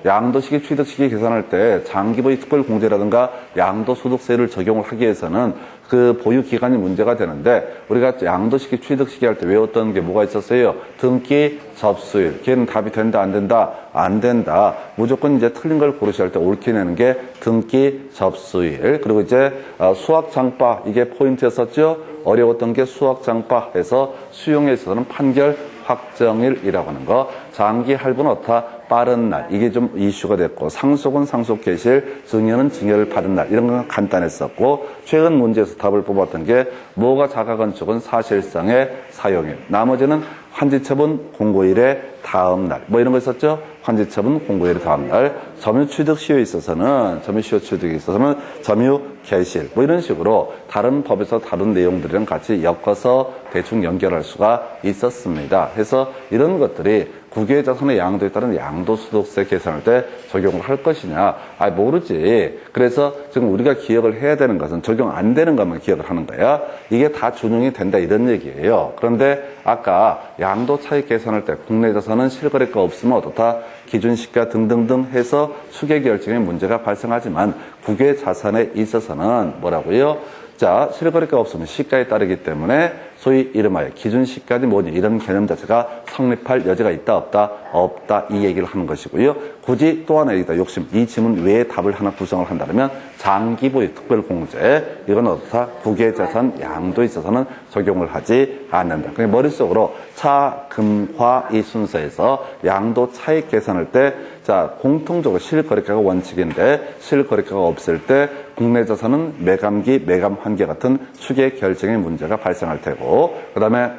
양도시기, 취득시기 계산할 때 장기보유 특별공제라든가 양도소득세를 적용을 하기 위해서는 그 보유 기간이 문제가 되는데 우리가 양도시기, 취득시기 할 때 외웠던 게 뭐가 있었어요? 등기, 접수일. 걔는 답이 된다, 안 된다? 안 된다. 무조건 이제 틀린 걸 고르셔야 할 때 옳게 내는 게 등기, 접수일. 그리고 이제 수학장파 이게 포인트였었죠? 어려웠던 게 수학장파에서 수용에 있어서는 판결 확정일이라고 하는 거. 장기 할부는 어떻다? 빠른 날. 이게 좀 이슈가 됐고 상속은 상속 개시일, 증여는 증여를 받은 날. 이런 건 간단했었고 최근 문제에서 답을 뽑았던 게 뭐가 자가건축은 사실상의 사용일. 나머지는 환지처분 공고일의 다음 날. 뭐 이런 거 있었죠? 환지처분 공고일의 다음 날. 점유 취득 시효에 있어서는 점유 시효 취득에 있어서는 점유 개시일. 뭐 이런 식으로 다른 법에서 다른 내용들이랑 같이 엮어서 대충 연결할 수가 있었습니다. 해서 이런 것들이 국외자산의 양도에 따른 양도소득세 계산할 때 적용을 할 것이냐? 모르지. 그래서 지금 우리가 기억을 해야 되는 것은 적용 안 되는 것만 기억을 하는 거야. 이게 다 준용이 된다 이런 얘기예요. 그런데 아까 양도 차익 계산할 때 국내 자산은 실거래가 없으면 어떻다? 기준시가 등등등 해서 추계 결정에 문제가 발생하지만 국외 자산에 있어서는 뭐라고요? 자, 실거래가 없으면 시가에 따르기 때문에 소위 이름하여 기준시가니 뭐니 이런 개념 자체가 성립할 여지가 있다 없다? 없다 이 얘기를 하는 것이고요. 굳이 또 하나 여기다 욕심 이 지문 외에 답을 하나 구성을 한다면 장기보유 특별공제 이건 어떻다? 국외자산 양도에 있어서는 적용을 하지 않는다. 그러니까 머릿속으로 차, 금, 화 이 순서에서 양도 차익 계산할 때 자, 공통적으로 실거래가가 원칙인데 실거래가가 없을 때 국내 자산은 매감기, 매감 환계 같은 추계 결정의 문제가 발생할 테고 그 다음에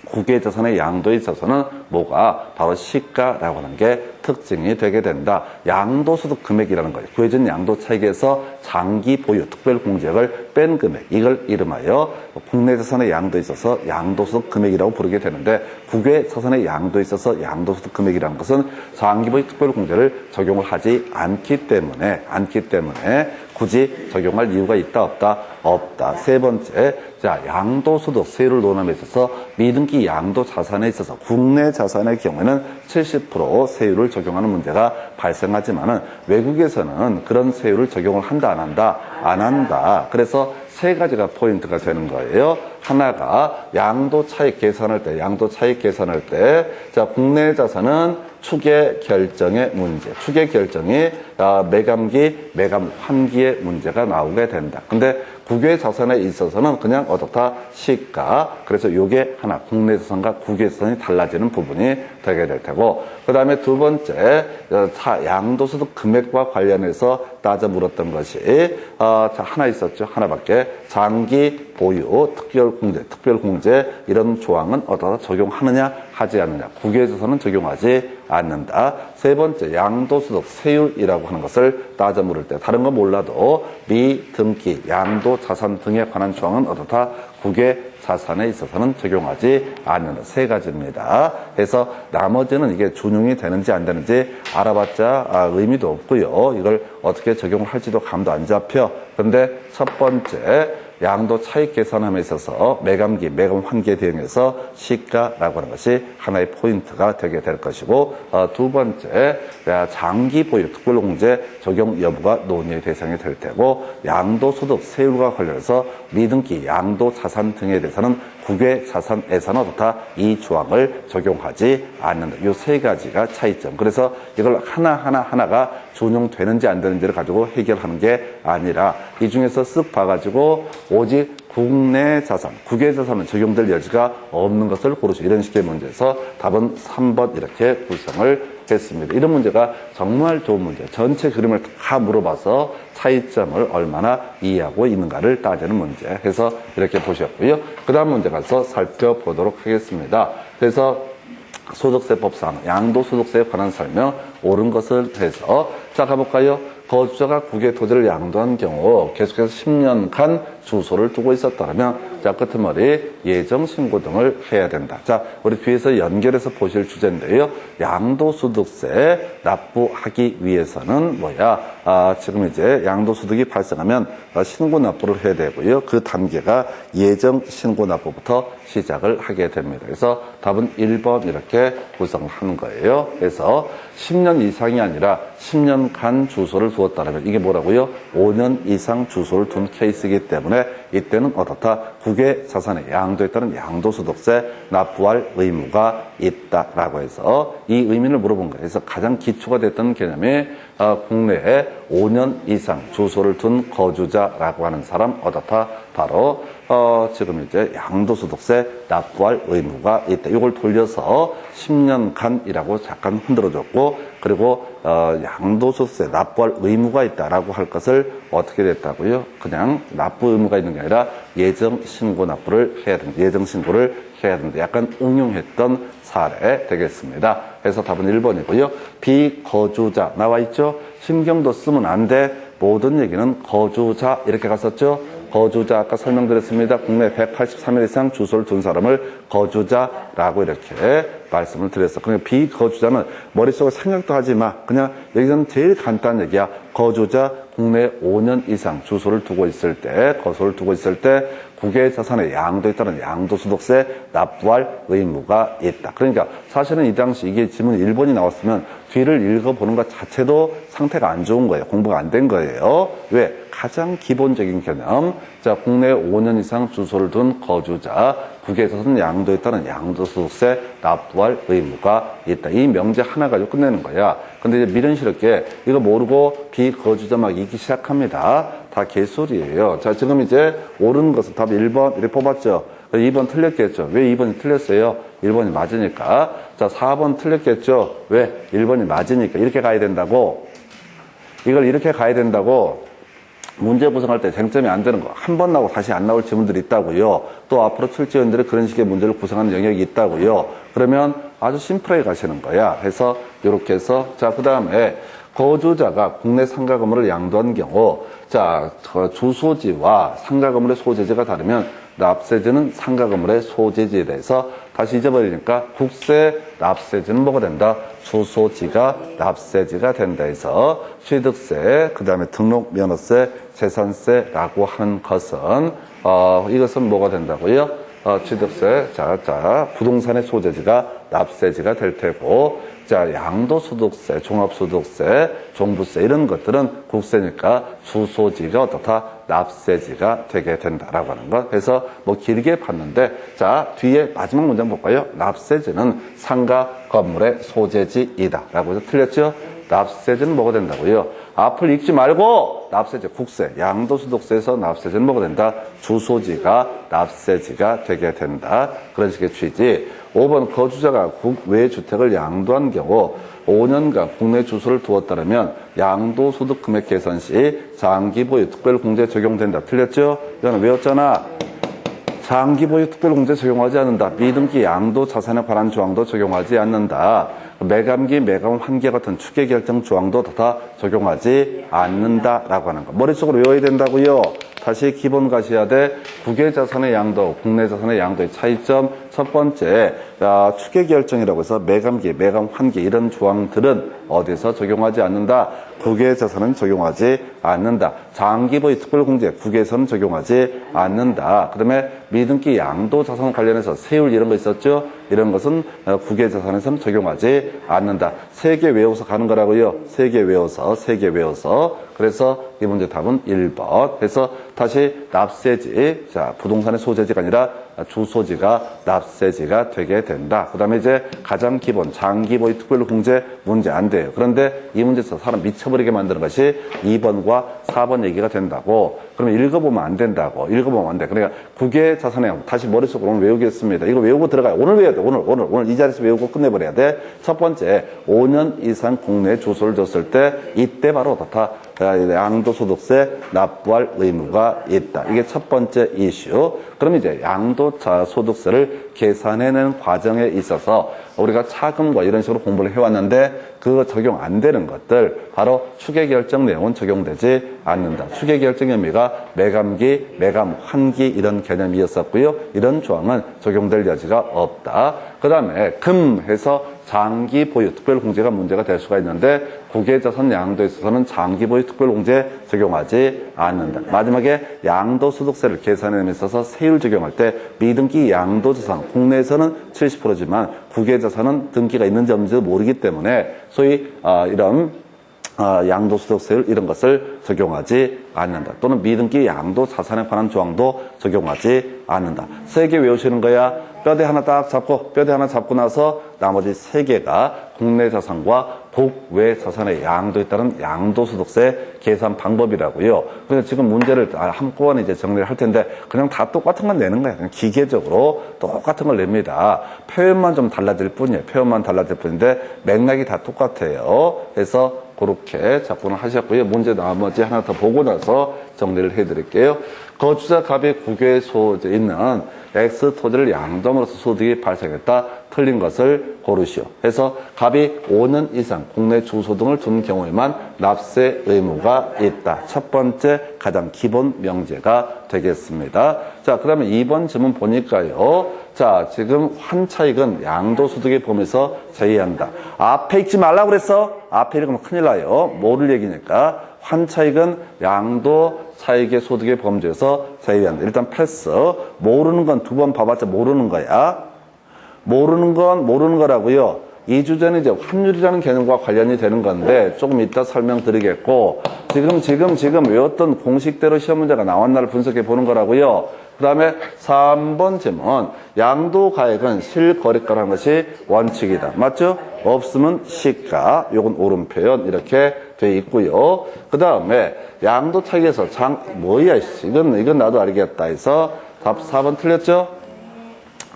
국외 자산의 양도에 있어서는 뭐가 바로 시가라고 하는 게 특징이 되게 된다. 양도소득 금액이라는 거예요. 구해진 양도 차익에서 장기 보유 특별공제액을 뺀 금액, 이걸 이름하여 국내 자산의 양도에 있어서 양도소득 금액이라고 부르게 되는데, 국외 자산의 양도에 있어서 양도소득 금액이라는 것은 장기 보유 특별공제를 적용을 하지 않기 때문에 굳이 적용할 이유가 있다 없다? 없다. 세 번째, 자, 양도소득 세율을 논함에 있어서 미등기 양도 자산에 있어서 국내 자산의 경우에는 70% 세율을 적용하는 문제가 발생하지만은 외국에서는 그런 세율을 적용을 한다 안 한다? 안 한다. 그래서 세 가지가 포인트가 되는 거예요. 하나가 양도 차익 계산할 때, 자, 국내 자산은 추계 결정의 문제, 추계 결정이 매감기, 매감 환기의 문제가 나오게 된다. 근데 국외 자산에 있어서는 그냥 어떻다? 시가. 그래서 요게 하나, 국내 자산과 국외 자산이 달라지는 부분이 되게 될 테고, 그 다음에 두 번째, 양도소득 금액과 관련해서 따져 물었던 것이, 하나 있었죠. 하나밖에. 장기 보유, 특별공제, 이런 조항은 어디다 적용하느냐, 하지 않느냐. 국외 자산은 적용하지 않는다. 세 번째, 양도소득 세율이라고 하는 것을 따져 물을 때, 다른 거 몰라도 미등기, 양도 자산 등에 관한 조항은 어떻다? 국외 자산에 있어서는 적용하지 않는 세 가지입니다. 그래서 나머지는 이게 준용이 되는지 안 되는지 알아봤자 의미도 없고요. 이걸 어떻게 적용을 할지도 감도 안 잡혀. 그런데 첫 번째, 양도 차익 계산함에 있어서 매감기, 매감 환기에 대응해서 시가라고 하는 것이 하나의 포인트가 되게 될 것이고, 두 번째, 장기 보유 특별공제 적용 여부가 논의의 대상이 될 테고, 양도소득 세율과 관련해서 미등기, 양도 자산 등에 대해서는 국외 자산에서는 어떻다? 이 조항을 적용하지 않는다. 이 세 가지가 차이점. 그래서 이걸 하나가 준용되는지 안 되는지를 가지고 해결하는 게 아니라 이 중에서 쓱 봐가지고 오직 국내 자산, 국외 자산은 적용될 여지가 없는 것을 고르죠. 이런 식의 문제에서 답은 3번 이렇게 구성을 했습니다. 이런 문제가 정말 좋은 문제. 전체 그림을 다 물어봐서 차이점을 얼마나 이해하고 있는가를 따지는 문제. 해서 이렇게 보셨고요. 그 다음 문제 가서 살펴보도록 하겠습니다. 그래서 소득세법상 양도소득세에 관한 설명 옳은 것을 해서, 자, 가볼까요? 거주자가 국외 토지를 양도한 경우 계속해서 10년간 주소를 두고 있었다면, 자, 끄트머리 예정신고 등을 해야 된다. 자, 우리 뒤에서 연결해서 보실 주제인데요. 양도소득세 납부하기 위해서는 지금 이제 양도소득이 발생하면 신고 납부를 해야 되고요. 그 단계가 예정신고 납부부터 시작을 하게 됩니다. 그래서 답은 1번 이렇게 구성하는 거예요. 그래서 10년 이상이 아니라 10년간 주소를 두었다면 이게 뭐라고요? 5년 이상 주소를 둔 케이스이기 때문에 이때는 어떻다? 국외 자산에 양도에 따른 양도소득세 납부할 의무가 있다라고 해서 이 의미를 물어본 거예요. 그래서 가장 기초가 됐던 개념이 국내에 5년 이상 주소를 둔 거주자라고 하는 사람 어떻다? 바로 지금 이제 양도소득세 납부할 의무가 있다. 이걸 돌려서 10년간이라고 잠깐 흔들어줬고, 그리고 양도소득세 납부할 의무가 있다라고 할 것을 어떻게 됐다고요? 그냥 납부 의무가 있는 게 아니라 예정신고 납부를 해야 된다. 예정신고를 해야 된다. 약간 응용했던 사례 되겠습니다. 그래서 답은 1번이고요. 비거주자 나와 있죠? 신경도 쓰면 안 돼. 모든 얘기는 거주자 이렇게 갔었죠? 거주자 아까 설명드렸습니다. 국내 183일 이상 주소를 둔 사람을 거주자라고 이렇게 말씀을 드렸어. 그러니까 비거주자는 머릿속에 생각도 하지 마. 그냥 여기서는 제일 간단한 얘기야. 거주자 국내 5년 이상 주소를 두고 있을 때, 거소를 두고 있을 때 국외 자산의 양도에 따른 양도소득세 납부할 의무가 있다. 그러니까 사실은 이 당시 이게 지문 1번이 나왔으면 뒤를 읽어보는 것 자체도 상태가 안 좋은 거예요. 공부가 안 된 거예요. 왜? 가장 기본적인 개념. 자, 국내에 5년 이상 주소를 둔 거주자, 국외 자산 양도에 따른 양도소득세 납부할 의무가 있다. 이 명제 하나 가지고 끝내는 거야. 근데 이제 미련스럽게 이거 모르고 비거주자 막 읽기 시작합니다. 다 개소리예요. 자, 지금 이제 옳은 것은 답 1번 이렇게 뽑았죠. 2번 틀렸겠죠. 왜 2번이 틀렸어요? 1번이 맞으니까. 자, 4번 틀렸겠죠. 왜? 1번이 맞으니까. 이렇게 가야 된다고. 이걸 이렇게 가야 된다고. 문제 구성할 때 쟁점이 안 되는 거. 한 번 나오고 다시 안 나올 지문들이 있다고요. 또 앞으로 출제위원들이 그런 식의 문제를 구성하는 영역이 있다고요. 그러면 아주 심플하게 가시는 거야. 해서 이렇게 해서 자, 그 다음에 거주자가 국내 상가 건물을 양도한 경우 자, 주소지와 상가 건물의 소재지가 다르면 납세지는 상가 건물의 소재지에 대해서 다시 잊어버리니까 국세 납세지는 뭐가 된다? 주소지가 납세지가 된다 해서 취득세, 그 다음에 등록면허세, 재산세라고 하는 것은 이것은 뭐가 된다고요? 취득세, 자, 부동산의 소재지가 납세지가 될 테고, 자, 양도소득세, 종합소득세, 종부세 이런 것들은 국세니까 주소지가 어떻다? 납세지가 되게 된다라고 하는 것. 그래서 뭐 길게 봤는데, 자, 뒤에 마지막 문장 볼까요? 납세지는 상가 건물의 소재지이다. 라고 해서 틀렸죠? 납세지는 뭐가 된다고요? 앞을 읽지 말고 납세지, 국세, 양도소득세에서 납세지는 뭐가 된다? 주소지가 납세지가 되게 된다. 그런 식의 취지. 5번 거주자가 국외 주택을 양도한 경우 5년간 국내 주소를 두었다면 양도소득 금액 계산 시 장기보유 특별공제 적용된다. 틀렸죠? 이거는 외웠잖아. 장기보유 특별공제 적용하지 않는다. 미등기 양도 자산에 관한 조항도 적용하지 않는다. 매감기, 매감 환계 같은 추계 결정 조항도 다 적용하지 않는다라고 하는 거. 머릿속으로 외워야 된다고요. 다시 기본 가셔야 돼. 국외 자산의 양도, 국내 자산의 양도의 차이점. 첫 번째, 추계 결정이라고 해서 매감기, 매감 환기 이런 조항들은 어디서 적용하지 않는다. 국외 자산은 적용하지 않는다. 장기보유 특별공제, 국외에서는 적용하지 않는다. 그 다음에 미등기 양도 자산 관련해서 세율 이런 거 있었죠? 이런 것은 국외 자산에서는 적용하지 않는다. 3개 외워서 가는 거라고요. 3개 외워서. 그래서 이 문제 답은 1번. 그래서 다시 납세지, 자, 부동산의 소재지가 아니라 주소지가 납세지가 되게 된다. 그 다음에 이제 가장 기본 장기보유 특별공제 문제 안 돼요. 그런데 이 문제에서 사람 미쳐버리게 만드는 것이 2번과 4번 얘기가 된다고. 그러면 읽어보면 안 된다고. 읽어보면 안 돼. 그러니까 국외 자산의 양도 다시 머릿속으로 오늘 외우겠습니다. 이거 외우고 들어가요. 오늘 외워야 돼. 오늘 이 자리에서 외우고 끝내버려야 돼. 첫 번째, 5년 이상 국내 주소를 뒀을 때 이때 바로 어떻다? 양도소득세 납부할 의무가 있다. 이게 첫 번째 이슈. 그럼 이제 양도소득세를 계산해내는 과정에 있어서 우리가 차금과 이런 식으로 공부를 해왔는데 그거 적용 안 되는 것들 바로 추계결정 내용은 적용되지 않는다. 추계결정 의미가 매감기, 매감, 환기 이런 개념이었었고요. 이런 조항은 적용될 여지가 없다. 그 다음에 금해서 장기 보유 특별공제가 문제가 될 수가 있는데 국외자산 양도에 있어서는 장기 보유 특별공제 적용하지 않는다. 마지막에 양도소득세를 계산에 있어서 세율 적용할 때 미등기 양도자산 국내에서는 70%지만 국외자산은 등기가 있는지 없는지 모르기 때문에 소위 이런 양도소득세율 이런 것을 적용하지 않는다. 또는 미등기 양도자산에 관한 조항도 적용하지 않는다. 3개 외우시는 거야. 뼈대 하나 딱 잡고 뼈대 하나 잡고 나서 나머지 3개가 국내 자산과 국외 자산의 양도에 따른 양도소득세 계산 방법이라고요. 그래서 지금 문제를 한꺼번에 이제 정리를 할 텐데 그냥 다 똑같은 건 내는 거야. 그냥 기계적으로 똑같은 걸 냅니다. 표현만 좀 달라질 뿐이에요. 표현만 달라질 뿐인데 맥락이 다 똑같아요. 그래서 그렇게 작분을 하셨고요. 문제 나머지 하나 더 보고 나서 정리를 해드릴게요. 거주자 갑이 국외에 소재 있는 X 토지를 양도함으로써 소득이 발생했다. 틀린 것을 고르시오. 해서 갑이 5년 이상 국내 주소 등을 둔 경우에만 납세 의무가 있다. 첫 번째 가장 기본 명제가 되겠습니다. 자, 그 다음에 2번 질문 보니까요. 자, 지금 환차익은 양도소득의 범위에서 제외한다. 앞에 읽지 말라고 그랬어? 앞에 읽으면 큰일 나요. 모를 얘기니까. 환차익은 양도차익의 소득의 범주에서 제외한다. 일단 패스. 모르는 건 2번 봐봤자 모르는 거야. 모르는 건 모르는 거라고요. 2주 전에 이제 환율이라는 개념과 관련이 되는 건데 조금 이따 설명드리겠고 지금 외웠던 공식대로 시험 문제가 나왔나를 분석해 보는 거라고요. 그 다음에 3번 질문. 양도가액은 실거래가라는 것이 원칙이다. 맞죠? 없으면 시가. 요건 옳은 표현 이렇게 돼 있고요. 그 다음에 양도차익에서 뭐야 이건 나도 알겠다 해서 답 4번 틀렸죠?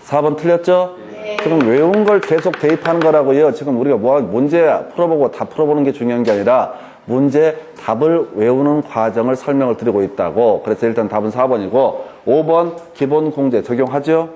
4번 틀렸죠? 지금 외운 걸 계속 대입하는 거라고요. 지금 우리가 문제 풀어보고 다 풀어보는 게 중요한 게 아니라 문제 답을 외우는 과정을 설명을 드리고 있다고. 그래서 일단 답은 4번이고 5번 기본 공제 적용하죠?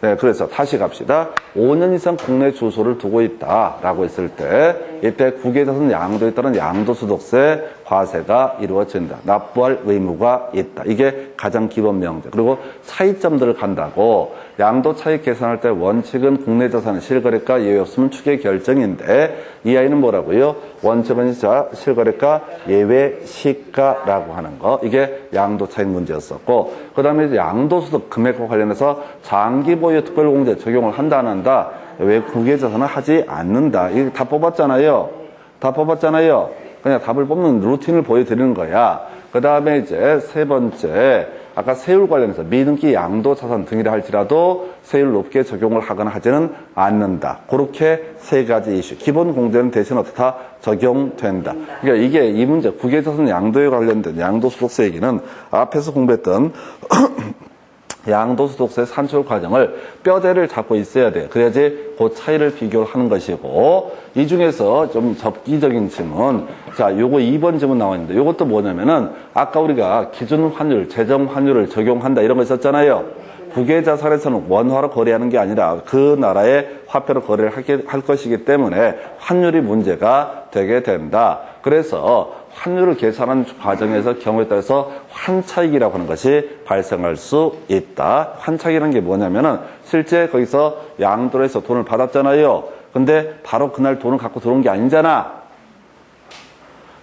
네, 그래서 다시 갑시다. 5년 이상 국내 주소를 두고 있다라고 했을 때 이때 국외자산 양도에 따른 양도소득세 과세가 이루어진다. 납부할 의무가 있다. 이게 가장 기본 명제. 그리고 차이점들을 간다고 양도 차익 계산할 때 원칙은 국내 자산의 실거래가 예외 없으면 추계 결정인데 이 아이는 뭐라고요? 원칙은 실거래가 예외 시가라고 하는 거. 이게 양도 차익 문제였었고 그 다음에 양도소득 금액과 관련해서 장기 보유 특별공제 적용을 한다 안 한다. 왜 국외자산은 하지 않는다. 이거 다 뽑았잖아요. 다 뽑았잖아요. 그냥 답을 뽑는 루틴을 보여드리는 거야. 그 다음에 이제 세 번째, 아까 세율 관련해서 미등기 양도자산 등이라 할지라도 세율 높게 적용을 하거나 하지는 않는다. 그렇게 세 가지 이슈. 기본 공제는 대신 어떻다? 적용된다. 그러니까 이게 이 문제, 국외자산 양도에 관련된 양도소득세 얘기는 앞에서 공부했던 양도소득세 산출 과정을 뼈대를 잡고 있어야 돼요. 그래야지 그 차이를 비교를 하는 것이고 이 중에서 좀 접기적인 질문 자 요거 2번 질문 나와 있는데 요것도 뭐냐면은 아까 우리가 기준 환율, 재정 환율을 적용한다 이런 거 있었잖아요. 국외자산에서는 원화로 거래하는 게 아니라 그 나라의 화폐로 거래를 할 것이기 때문에 환율이 문제가 되게 된다. 그래서 환율을 계산하는 과정에서 경우에 따라서 환차익이라고 하는 것이 발생할 수 있다. 환차익이라는 게 뭐냐면은 실제 거기서 양도를 해서 돈을 받았잖아요. 근데 바로 그날 돈을 갖고 들어온 게 아니잖아.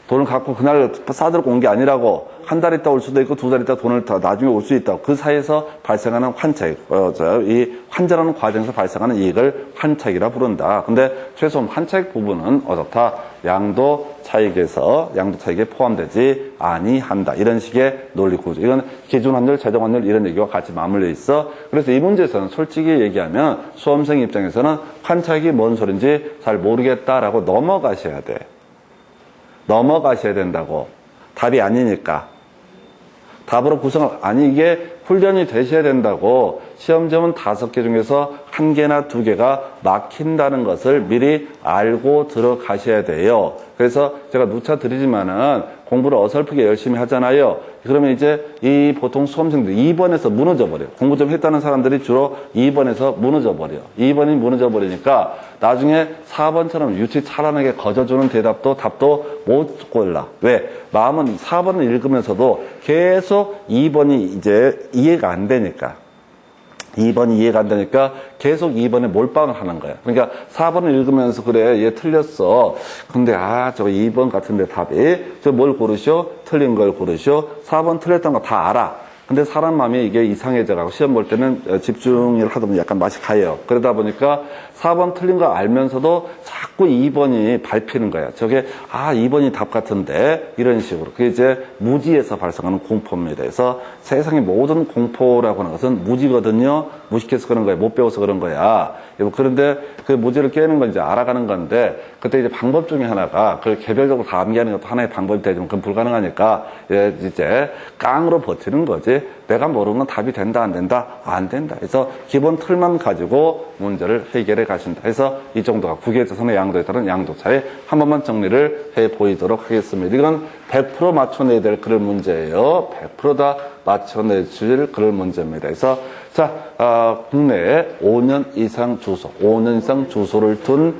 돈을 갖고 그날 싸들고 온 게 아니라고. 한 달 있다 올 수도 있고 두 달 있다 돈을 다 나중에 올 수 있다. 그 사이에서 발생하는 환차익, 이 환전하는 과정에서 발생하는 이익을 환차익이라 부른다. 근데 최소한 환차익 부분은 어떻다? 양도 차익에 포함되지 아니한다. 이런 식의 논리 구조. 이건 기준 환율, 재정 환율 이런 얘기와 같이 맞물려 있어. 그래서 이 문제에서는 솔직히 얘기하면 수험생 입장에서는 환차익이 뭔 소린지 잘 모르겠다라고 넘어가셔야 돼. 넘어가셔야 된다고. 답이 아니니까. 답으로 구성을, 아니, 이게 훈련이 되셔야 된다고. 시험지문 5개 중에서 1개나 2개가 막힌다는 것을 미리 알고 들어가셔야 돼요. 그래서 제가 누차 드리지만은 공부를 어설프게 열심히 하잖아요. 그러면 이제 이 보통 수험생들 2번에서 무너져 버려요. 공부 좀 했다는 사람들이 주로 2번에서 무너져 버려요. 2번이 무너져 버리니까 나중에 4번처럼 유치 차란하게 거저주는 답도 못 골라. 왜? 마음은 4번을 읽으면서도 계속 2번이 이제 이해가 안 되니까. 2번이 이해가 안 되니까 계속 2번에 몰빵을 하는 거야. 그러니까 4번을 읽으면서 그래, 얘 틀렸어. 근데 저거 2번 같은데 답이. 저 뭘 고르쇼? 틀린 걸 고르쇼? 4번 틀렸던 거 다 알아. 근데 사람 마음이 이게 이상해져가고 시험 볼 때는 집중을 하다 보면 약간 맛이 가요. 그러다 보니까 4번 틀린 거 알면서도 자꾸 2번이 밟히는 거야. 저게 2번이 답 같은데 이런 식으로. 그게 이제 무지에서 발생하는 공포입니다. 그래서 세상의 모든 공포라고 하는 것은 무지거든요. 무식해서 그런 거야. 못 배워서 그런 거야. 그런데 그 무지를 깨는 건 이제 알아가는 건데 그때 이제 방법 중에 하나가 그걸 개별적으로 다 암기하는 것도 하나의 방법이 되지만 그건 불가능하니까 이제 깡으로 버티는 거지. 내가 모르는 건 답이 된다 안 된다? 안 된다. 그래서 기본 틀만 가지고 문제를 해결해 가신다. 그래서 이 정도가 국외자산의 양도에 따른 양도차에 한 번만 정리를 해 보이도록 하겠습니다. 이건 100% 맞춰내야 될 그런 문제예요. 100% 다 맞춰내줄 그런 문제입니다. 그래서 국내에 5년 이상 주소, 5년 이상 주소를 둔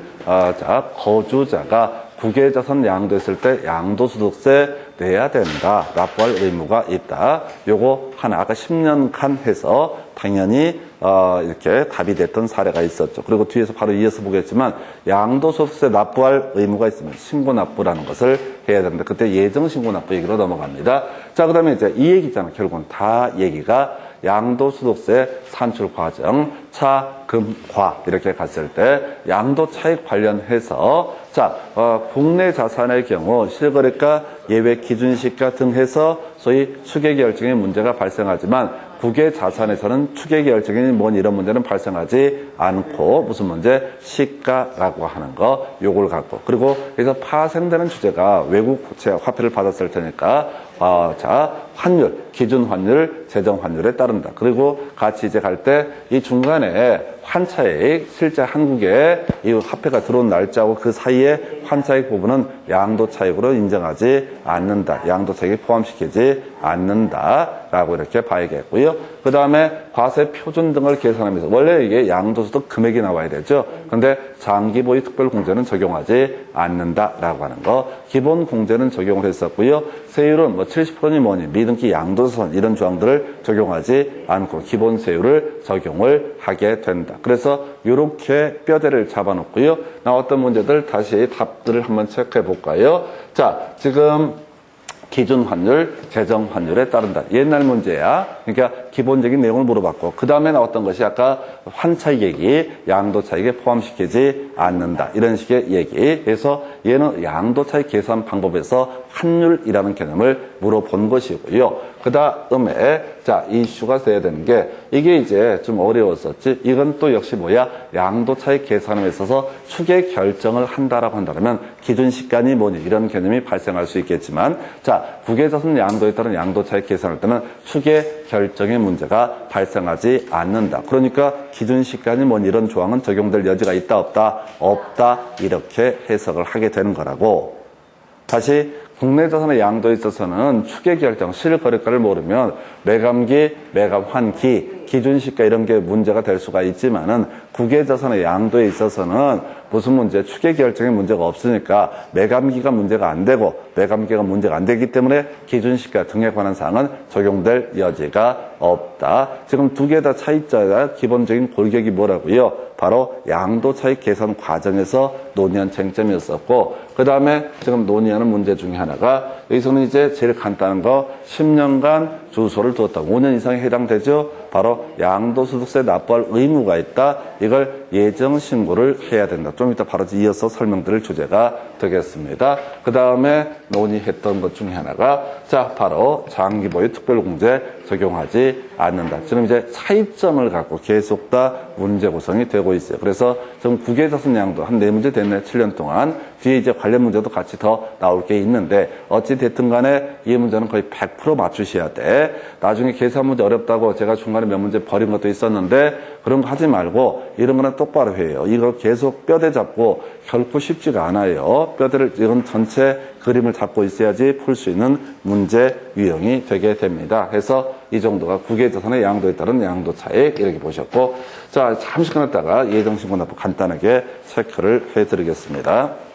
거주자가 국외자산 양도했을 때 양도소득세 내야 된다. 납부할 의무가 있다. 요거 하나, 아까 10년간 해서 당연히 이렇게 답이 됐던 사례가 있었죠. 그리고 뒤에서 바로 이어서 보겠지만 양도소득세 납부할 의무가 있으면 신고납부라는 것을 해야 된다. 그때 예정신고납부 얘기로 넘어갑니다. 자, 그 다음에 이제 이 얘기잖아. 결국은 다 얘기가 양도소득세 산출 과정, 차금과 이렇게 갔을 때 양도차익 관련해서 국내 자산의 경우 실거래가 예외 기준시가 등 해서 소위 추계결정의 문제가 발생하지만 국외 자산에서는 추계결정이 뭔 이런 문제는 발생하지 않고 무슨 문제? 시가라고 하는 거 요걸 갖고 그리고 여기서 파생되는 주제가 외국 화폐를 받았을 테니까 환율, 기준 환율, 재정 환율에 따른다. 그리고 같이 이제 갈 때 이 중간에 환차익, 실제 한국에 이 화폐가 들어온 날짜하고 그 사이에 환차익 부분은 양도 차익으로 인정하지 않는다. 양도 차익에 포함시키지 않는다라고 이렇게 봐야겠고요. 그 다음에 과세 표준 등을 계산하면서 원래 이게 양도소득 금액이 나와야 되죠. 근데 장기 보유 특별 공제는 적용하지 않는다라고 하는 거. 기본 공제는 적용을 했었고요. 세율은 뭐 70%니 뭐니 미등기 양도선 이런 조항들을 적용하지 않고 기본 세율을 적용을 하게 된다. 그래서 이렇게 뼈대를 잡아놓고요. 나왔던 문제들 다시 답들을 한번 체크해 볼까요? 자, 지금 기준 환율, 재정 환율에 따른다. 옛날 문제야. 그러니까 기본적인 내용을 물어봤고 그 다음에 나왔던 것이 아까 환차익 얘기, 양도 차익에 포함시키지 않는다. 이런 식의 얘기. 그래서 얘는 양도 차익 계산 방법에서 환율이라는 개념을 물어본 것이고요. 그 다음에 자 이슈가 돼야 되는 게 이게 이제 좀 어려웠었지. 이건 또 역시 뭐야? 양도 차익 계산에 있어서 추계 결정을 한다라고 한다면 기준 시간이 뭐니 이런 개념이 발생할 수 있겠지만 자 국외자산 양도에 따른 양도 차익 계산할 때는 추계 결정의 문제가 발생하지 않는다. 그러니까 기준 시간이 뭐니 이런 조항은 적용될 여지가 있다 없다? 없다. 이렇게 해석을 하게 되는 거라고. 다시 국내 자산의 양도에 있어서는 추계 결정, 실거래가를 모르면 매감기, 매감 환기, 기준시가 이런 게 문제가 될 수가 있지만은 국외 자산의 양도에 있어서는 무슨 문제, 추계 결정에 문제가 없으니까 매감기가 문제가 안 되고 매감기가 문제가 안 되기 때문에 기준시가 등에 관한 사항은 적용될 여지가 없다. 지금 두 개 다 차이자가 기본적인 골격이 뭐라고요? 바로 양도 차익 계산 과정에서 논의한 쟁점이었었고 그 다음에 지금 논의하는 문제 중에 하나가 여기서는 이제 제일 간단한 거 10년간 주소를 두었다. 5년 이상에 해당되죠. 바로 양도소득세 납부할 의무가 있다. 이걸 예정신고를 해야 된다. 좀 이따 바로 이어서 설명드릴 주제가 되겠습니다. 그 다음에 논의했던 것 중에 하나가 자 바로 장기보유 특별공제 적용하지 않는다. 지금 이제 차이점을 갖고 계속 다 문제 구성이 되고 있어요. 그래서 지금 국외자산 양도 한 4문제 됐네. 7년 동안. 뒤에 이제 관련 문제도 같이 더 나올 게 있는데 어찌 됐든 간에 이 문제는 거의 100% 맞추셔야 돼. 나중에 계산 문제 어렵다고 제가 중간에 몇 문제 버린 것도 있었는데 그런 거 하지 말고 이런 거는 똑바로 해요. 이걸 계속 뼈대 잡고 결코 쉽지가 않아요. 뼈대를 이런 전체 그림을 잡고 있어야지 풀 수 있는 문제 유형이 되게 됩니다. 그래서 이 정도가 국외자산의 양도에 따른 양도 차익 이렇게 보셨고 자 잠시 끊었다가 예정신고 납부 간단하게 체크를 해드리겠습니다.